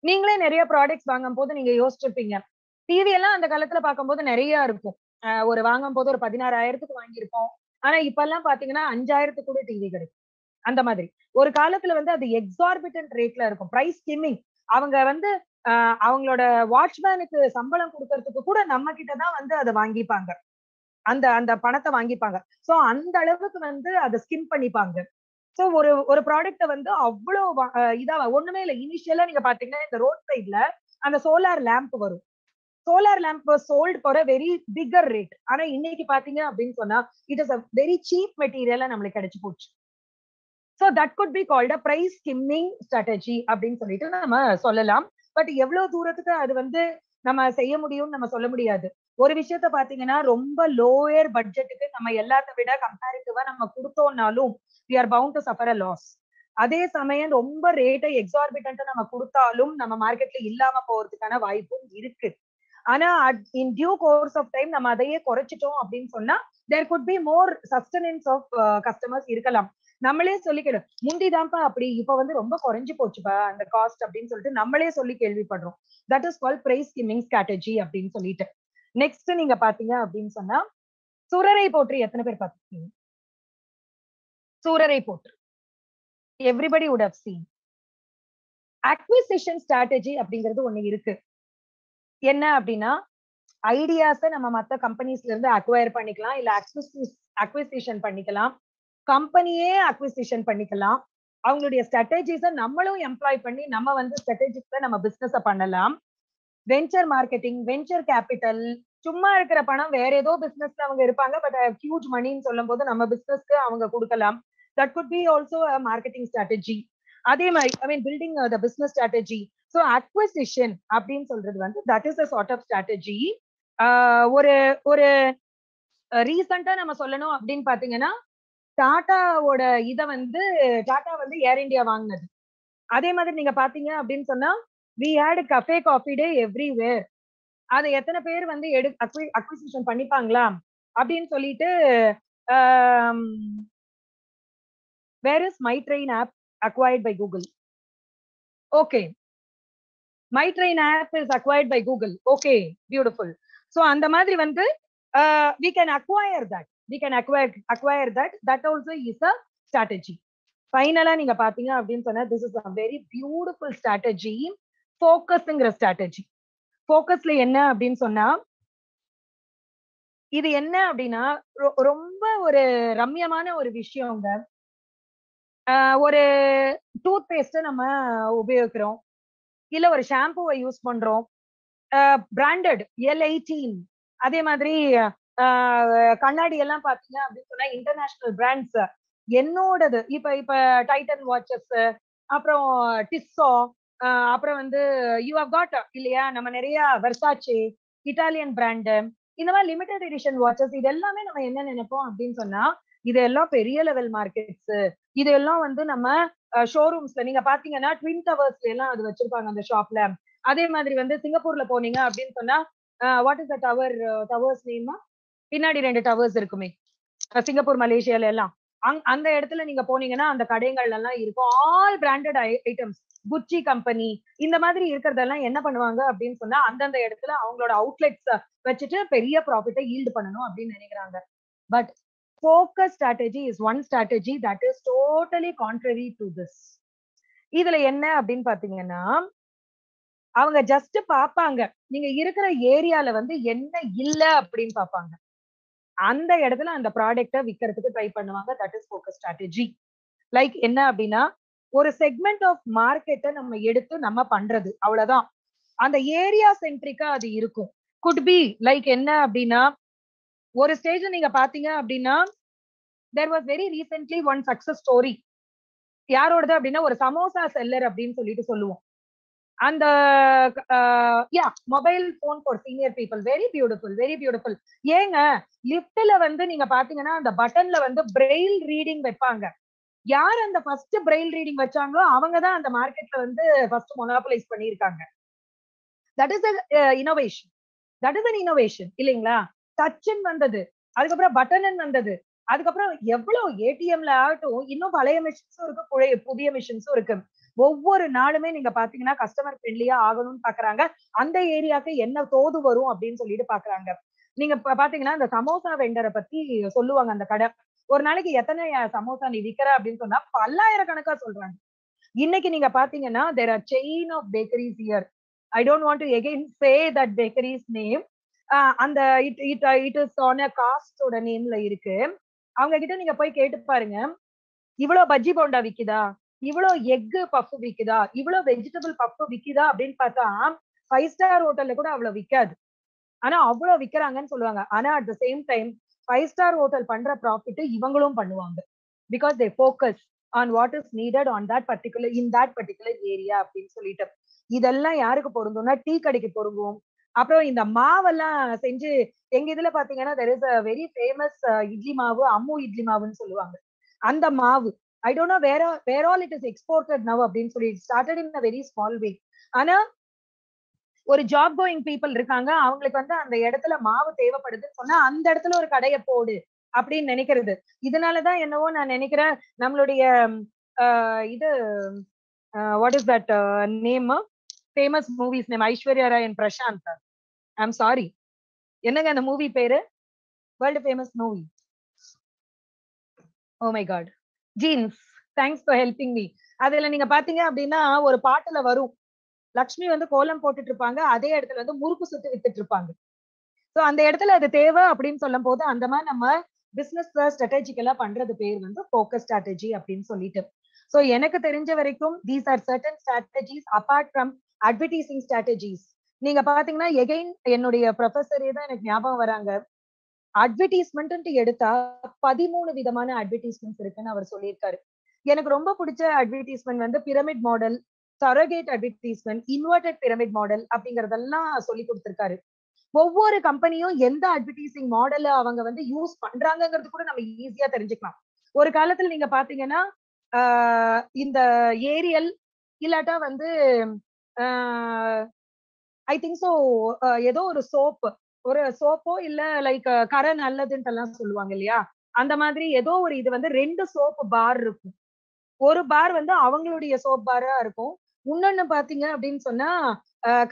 நீங்களே நிறைய ப்ராடக்ட்ஸ் வாங்கும் போது நீங்க யோசிச்சிருப்பீங்க, டிவி எல்லாம் அந்த காலத்துல பார்க்கும்போது நிறைய இருக்கும். ஒரு வாங்கும் போது ஒரு 16,000க்கு வாங்கியிருப்போம். ஆனா இப்ப எல்லாம் பாத்தீங்கன்னா 5,000க்கு கூட டிவி கிடைக்கும். அந்த மாதிரி ஒரு காலத்துல வந்து அது எக்ஸார்பிட்டன்ட் ரேட்ல இருக்கும். பிரைஸ் ஸ்கிம்மிங் அவங்க வந்து அவங்களோட வாட்ச்மேனுக்கு சம்பளம் கொடுக்கறதுக்கு கூட நம்ம கிட்டதான் வந்து அதை வாங்கிப்பாங்க, அந்த அந்த பணத்தை வாங்கிப்பாங்க. சோ அந்த அளவுக்கு வந்து அதை ஸ்கிம் பண்ணிப்பாங்க. சோ ஒரு ப்ராடக்ட வந்து அவ்வளவு இதா ஒண்ணுமே இல்லை. இனிஷியலா நீங்க பாத்தீங்கன்னா இந்த ரோட் சைட்ல அந்த சோலார் லேம்ப் வரும். Solar lamp sold for a very bigger rate. ஆனா இன்னைக்கு பாத்தீங்க அப்படின்னு சொன்னா it is a very cheap மெட்டீரியலா நம்மளுக்கு கிடைச்சு போச்சு. So that could be called a price skimming strategy அப்படின்னு சொல்லிட்டு நம்ம சொல்லலாம். பட் எவ்வளவு தூரத்துக்கு அது வந்து நம்ம செய்ய முடியும்னு நம்ம சொல்ல முடியாது. ஒரு விஷயத்த பாத்தீங்கன்னா ரொம்ப லோயர் பட்ஜெட்டுக்கு நம்ம எல்லாத்த விட கம்பேரிட்டிவா நம்ம கொடுத்தோம்னாலும் we are bound to suffer a loss. அதே சமயம் ரொம்ப ரேட்டை எக்ஸார்பிட்டன்ட்டா நம்ம கொடுத்தாலும் நம்ம மார்க்கெட்ல இல்லாம போறதுக்கான வாய்ப்பும் இருக்கு. ஆனா in due course of time நம்ம அதையே குறைச்சிட்டோம் அப்படின்னு சொன்னா there could be more sustenance of customers இருக்கலாம். நம்மளே சொல்லிக்கணும், முந்திதான்ப்பா அப்படி, இப்ப வந்து ரொம்ப குறைஞ்சு போச்சுப்பா அந்த காஸ்ட் அப்படின்னு சொல்லிட்டு நம்மளே சொல்லி கேள்விப்படுறோம். That is called price skimming strategy அப்படின்னு சொல்லிட்டு. நெக்ஸ்ட் நீங்க பாத்தீங்க அப்படின்னு சொன்னா சூரரை போற்றி எத்தனை பேர் பார்த்திருக்கீங்க? Soorarai Pottru everybody would have seen. Acquisition strategy அப்படிங்கிறது ஒண்ணு இருக்கு. என்ன அப்படின்னா ஐடியாஸை நம்ம மத்த கம்பெனிஸ்ல இருந்து அக்வயர் பண்ணிக்கலாம், இல்ல அக்விசிஷன் பண்ணிக்கலாம், கம்பெனியே அக்விசிஷன் பண்ணிக்கலாம். அவங்களுடைய ஸ்ட்ராட்டஜிஸை நம்மளும் எம்ப்ளாய் பண்ணி நம்ம வந்து ஸ்ட்ராட்டஜிக்ல நம்ம பிசினஸ் பண்ணலாம். வெஞ்சர் மார்க்கெட்டிங், வெஞ்சர் கேபிட்டல், சும்மா இருக்கிற பணம் வேற ஏதோ பிசினஸ்ல அவங்க இருப்பாங்க பட் ஹியூஜ் மணின்னு சொல்லும் போது நம்ம பிசினஸ்க்கு அவங்க கொடுக்கலாம். That could be also marketing strategy. அதே மாதிரி I mean building the business strategy. So acquisition அப்படின்னு சொல்றது வந்து that is a sort of strategy. ஒரு ஒரு ரீசெண்டா நம்ம சொல்லணும் அப்படின்னு பாத்தீங்கன்னா டாட்டாவோட இதை வந்து டாடா வந்து ஏர் இந்தியா வாங்கினது. அதே மாதிரி நீங்க பாத்தீங்க அப்படின்னு சொன்னா we had cafe coffee day everywhere. அதை எத்தனை பேர் வந்து அக்விசிஷன் பண்ணிப்பாங்களா அப்படின்னு சொல்லிட்டு where is my train app acquired by Google? Okay, my train app is acquired by Google. Okay, beautiful. So அந்த மாதிரி வந்து we can acquire that. We can acquire that. That also is a strategy. ஃபைனலா நீங்க பாத்தீங்க அப்படின்னு சொன்னா this is a very beautiful strategy. ஃபோக்கஸ்ங்கிற strategy. ஃபோக்கஸ்ல என்ன அப்படின்னு சொன்னா இது என்ன அப்படின்னா ரொம்ப ஒரு ரம்யமான ஒரு விஷயங்க. ஒரு டூத் பேஸ்ட நம்ம உபயோகிக்கிறோம், இல்ல ஒரு ஷாம்புவை யூஸ் பண்றோம், பிராண்டட் L18, அதே மாதிரி கண்ணாடி எல்லாம் பாத்தீங்க அப்படின்னு சொன்னா இன்டர்நேஷனல் பிராண்ட்ஸ் என்னோடது. இப்ப டைட்டன் வாட்சஸ், அப்புறம் டிஸ்ஸோ, அப்புறம் வந்து யூ ஹவ் காட் இல்லையா, நம்ம நிறைய வெர்சாச்சே இட்டாலியன் பிராண்டு, இந்த மாதிரி லிமிடெட் எடிஷன் வாட்சஸ், இது எல்லாமே நம்ம என்ன நினைப்போம் அப்படின்னு சொன்னா இதெல்லாம் பெரிய லெவல் மார்க்கெட்ஸ், இதெல்லாம் வந்து நம்ம ஷோரூம்ஸ்ல நீங்க பாத்தீங்கன்னா ட்வின் டவர்ஸ்ல எல்லாம் அது வச்சிருப்பாங்க அந்த ஷாப்ல. அதே மாதிரி வந்து சிங்கப்பூர்ல போனீங்க அப்படின்னு சொன்னா வாட் இஸ் த டவர்ஸ் நேமா, பின்னாடி 2 டவர்ஸ் இருக்குமே சிங்கப்பூர் மலேசியால எல்லாம், அந்த இடத்துல நீங்க போனீங்கன்னா அந்த கடைகள் எல்லாம் இருக்கும், ஆல் பிராண்டட் ஐட்டம்ஸ், குச்சி கம்பெனி, இந்த மாதிரி இருக்கிறதெல்லாம் என்ன பண்ணுவாங்க அப்படின்னு சொன்னா அந்தந்த இடத்துல அவங்களோட அவுட்லெட்ஸ் வச்சுட்டு பெரிய ப்ராஃபிட்டை ஈல்டு பண்ணணும் அப்படின்னு நினைக்கிறாங்க. But focus strategy is one strategy that is totally contrary to this. இதுல என்ன அப்படின்னு பாத்தீங்கன்னா அவங்க ஜஸ்ட் பாப்பாங்க நீங்க இருக்கிற ஏரியால வந்து என்ன இல்ல அப்படின்னு பாப்பாங்க, அந்த இடத்துல அந்த ப்ராடக்ட விக்கிறதுக்கு ட்ரை பண்ணுவாங்க. That is focus strategy. Like என்ன அப்படின்னா ஒரு செக்மெண்ட் ஆஃப் மார்க்கெட்டை நம்ம எடுத்து நம்ம பண்றது, அவ்வளவுதான். அந்த ஏரியா சென்ட்ரிக்கா அது இருக்கும். குட் பி லைக் என்ன அப்படின்னா ஒரு ஸ்டேஜ் நீங்க பாத்தீங்க அப்படின்னா there was very recently one success story. யாரோடது அப்படின்னா ஒரு சமோசா செல்லர் அப்படின்னு சொல்லிட்டு சொல்லுவோம். அந்த mobile phone for senior people, very beautiful, very beautiful. ஏங்க லிப்ட்ல வந்து நீங்க பாத்தீங்கன்னா அந்த பட்டன்ல வந்து பிரெயில் ரீடிங் வைப்பாங்க. யார் அந்த ஃபர்ஸ்ட் பிரெயில் ரீடிங் வச்சாங்களோ அவங்கதான் அந்த மார்க்கெட்ல வந்து ஃபர்ஸ்ட் மொனோபலைஸ் பண்ணிருக்காங்க. That is innovation, that is an innovation இல்லைங்களா? டச்ன்னு வந்தது, அதுக்கப்புறம் பட்டன் வந்தது, அதுக்கப்புறம் எவ்வளவு ஏடிஎம்ல ஆகட்டும் இன்னும் பழைய மிஷின்ஸும் இருக்கு, புதிய மிஷின்ஸும் இருக்கு. ஒவ்வொரு நாளுமே நீங்க பாத்தீங்கன்னா கஸ்டமர் ஃப்ரெண்ட்லியா ஆகணும்னு பாக்குறாங்க, அந்த ஏரியாக்கு என்ன தோது வரும் அப்படின்னு சொல்லிட்டு பாக்குறாங்க. நீங்க பாத்தீங்கன்னா இந்த சமோசா வெண்டரை பத்தி சொல்லுவாங்க. அந்த கடை ஒரு நாளைக்கு எத்தனை சமோசா நீ விக்கிற அப்படின்னு சொன்னா பல்லாயிரக்கணக்கா சொல்றாங்க. இன்னைக்கு நீங்க பாத்தீங்கன்னா there are chain of bakeries here. I don't want to again say that bakery's name. அந்த it is on a caste ஓட நேம்ல இருக்கு. அவங்க கிட்ட நீங்க போய் கேட்டு பாருங்க, இவ்வளவு பஜ்ஜி போண்டா விக்குதா, இவ்வளவு எக் பஃப் விக்குதா, இவ்வளவு வெஜிடபிள் பஃப் விக்குதா அப்படின்னு பார்த்தா 5 ஸ்டார் ஹோட்டல்ல கூட அவ்வளவு விக்காது. ஆனா அவ்வளவு விக்கிறாங்கன்னு சொல்லுவாங்க. ஆனா at the same time 5 star hotel பண்ற ப்ராஃபிட் இவங்களும் பண்ணுவாங்க. Because they focus on what is needed on that particular in that particular area அப்படின்னு சொல்லிட்டு. இதெல்லாம் யாருக்கு பொருந்தும்னா டீ கடைக்கு பொருந்தும். அப்புறம் இந்த மாவெல்லாம் செஞ்சு எங்க இதுல பாத்தீங்கன்னா there is a very famous idli மாவு, அம்மு இட்லி மாவுன்னு சொல்லுவாங்க. அந்த மாவு I don't know where all it is exported now அப்படின்னு சொல்லி started in a very small way. ஆனா ஒரு ஜாப் கோயிங் பீப்புள் இருக்காங்க, அவங்களுக்கு வந்து அந்த இடத்துல மாவு தேவைப்படுதுன்னு சொன்னா அந்த இடத்துல ஒரு கடையை போடு அப்படின்னு நினைக்கிறது. இதனாலதான் என்னவோ நான் நினைக்கிறேன் நம்மளுடைய இது what is that name, famous movies name, Aishwarya Rai and Prashanth. I'm sorry, என்னங்க அந்த மூவி பேரு, world famous movie, oh my God, Jeans. Thanks for helping me. அதுல நீங்க பாத்தீங்க அப்படின்னா ஒரு பாட்டுல வரும், லக்ஷ்மி வந்து கோலம் போட்டுட்டு இருப்பாங்க, அதே இடத்துல வந்து முறுக்கு சுத்து வித்துட்டு இருப்பாங்க. சோ அந்த இடத்துல அது தேவை அப்படின்னு சொல்லும் போது அந்த மாதிரி நம்ம பிசினஸ் ஸ்ட்ராட்டஜிக்கலா பண்றது பேர் வந்து ஃபோக்கஸ் ஸ்ட்ராட்டஜி அப்படின்னு சொல்லிட்டு. சோ எனக்கு தெரிஞ்ச வரைக்கும் these are certain strategies apart from advertising strategies. நீங்க பாத்தீங்கன்னா எகைன் என்னுடைய ப்ரொஃபஸரே தான் எனக்கு ஞாபகம் வராங்க. அட்வர்டைஸ்மெண்ட் எடுத்தா 13 விதமான அட்வர்டைஸ்மெண்ட்ஸ் இருக்குன்னு அவர் சொல்லியிருக்காரு. எனக்கு ரொம்ப பிடிச்ச அட்வர்டைஸ்மெண்ட் வந்து pyramid model, surrogate advertisement, inverted pyramid model அப்படிங்கறதெல்லாம் சொல்லி கொடுத்திருக்காரு. ஒவ்வொரு கம்பெனியும் எந்த அட்வர்டைசிங் மாடல் அவங்க வந்து யூஸ் பண்றாங்கிறது கூட நம்ம ஈஸியா தெரிஞ்சுக்கலாம். ஒரு காலத்துல நீங்க பாத்தீங்கன்னா இந்த ஏரியல் இல்லாட்டா வந்து ஐ திங்க் சோ ஏதோ ஒரு சோப்போ இல்ல லைக் கரை நல்லதுன்ட்டு எல்லாம் சொல்லுவாங்க இல்லையா, அந்த மாதிரி ஏதோ ஒரு இது வந்து 2 சோப்பு பார் இருக்கும். ஒரு பார் வந்து அவங்களுடைய சோப் பாரா இருக்கும், இன்னொன்னு பாத்தீங்க அப்படின்னு சொன்னா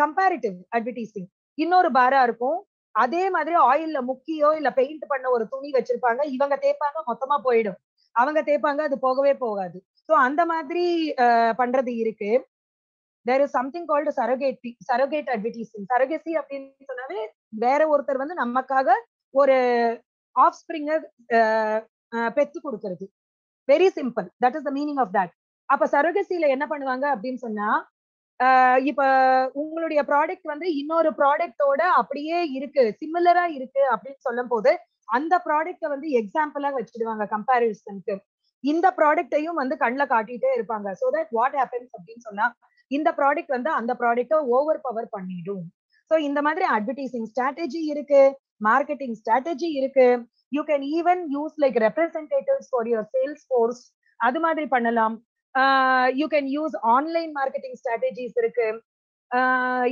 கம்பேரிட்டிவ் அட்வர்டைசிங் இன்னொரு பாரா இருக்கும். அதே மாதிரி ஆயில்ல முக்கியோ இல்ல பெயிண்ட் பண்ண ஒரு துணி வச்சிருப்பாங்க, இவங்க தேய்ப்பாங்க மொத்தமா போயிடும், அவங்க தேய்ப்பாங்க அது போகவே போகாது. சோ அந்த மாதிரி பண்றது இருக்கு. there is something called surrogate advertising. surrogacy அப்படின்னு சொன்னாவே வேற ஒருத்தர் வந்து நமக்காக ஒரு ஆஃப் ஸ்பிரிங்க பெத்து கொடுக்கிறது. Very simple, that is the meaning of that. அப்ப சரோகசில என்ன பண்ணுவாங்க அப்படின்னு சொன்னா இப்ப உங்களுடைய ப்ராடக்ட் வந்து இன்னொரு ப்ராடக்டோட அப்படியே இருக்கு, சிமிலரா இருக்கு அப்படின்னு சொல்லும் போது அந்த ப்ராடக்ட வந்து எக்ஸாம்பிளா வச்சிடுவாங்க கம்பேரிசனுக்கு. இந்த ப்ராடக்டையும் வந்து கண்ணுல காட்டிட்டே இருப்பாங்க. சோ தட் வாட் ஹேப்பன்ஸ் அப்படின்னு சொன்னா இந்த ப்ராடக்ட் வந்து அந்த ப்ராடக்ட ஓவர் பவர் பண்ணிடும். சோ இந்த மாதிரி அட்வர்டைசிங் ஸ்ட்ராட்டஜி இருக்கு, மார்க்கெட்டிங் ஸ்ட்ராட்டஜி இருக்கு. You can even use like representatives for your sales force, அது மாதிரி பண்ணலாம். You can use online marketing strategies இருக்கு.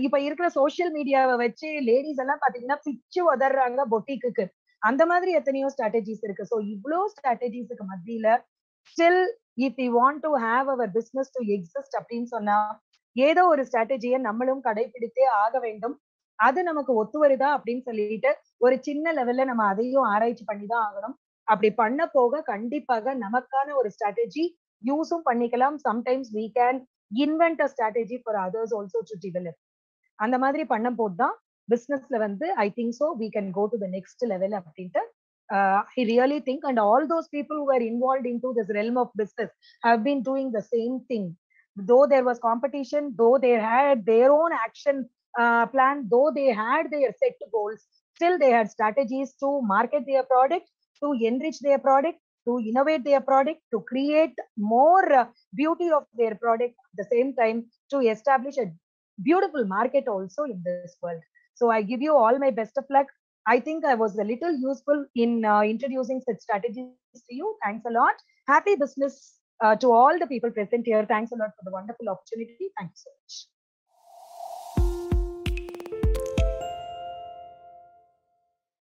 இப்ப இருக்கிற சோசியல் மீடியாவை வச்சு லேடிஸ் எல்லாம் பாத்தீங்கன்னா பிச்சு உதறாங்க பொட்டிக்கு. அந்த மாதிரி எத்தனையோ ஸ்ட்ராட்டஜிஸ் இருக்கு. ஸோ இவ்வளோ ஸ்ட்ராட்டஜிஸுக்கு மத்தியில still if you want to have our business to exist அப்படின்னு சொன்னா ஏதோ ஒரு ஸ்ட்ராட்டஜியை நம்மளும் கடைபிடித்தே ஆக வேண்டும். அது நமக்கு ஒத்து வருதா அப்படின்னு சொல்லிட்டு ஒரு சின்ன லெவல்ல நம்ம அதையும் ஆராய்ச்சி பண்ணி தான் ஆகணும். அப்படி பண்ண போக கண்டிப்பாக நமக்கான ஒரு ஸ்ட்ராட்டஜி யூஸும் பண்ணிக்கலாம். Sometimes we can invent a strategy for others also to develop. அந்த மாதிரி பண்ணும் போது தான் பிசினஸ்ல வந்து I think so we can go to the next level அப்படின்ட்டு I really think, and all those people who were involved into this realm of business have been doing the same thing. Though there was competition, though they had their own action plan, though they had their set goals, still they had strategies to market their product, to enrich their product, to innovate their product, to create more beauty of their product at the same time, to establish a beautiful market also in this world. So I give you all my best of luck. I think I was a little useful in introducing such strategies to you. Thanks a lot. Happy business to all the people present here. Thanks a lot for the wonderful opportunity. Thank you so much.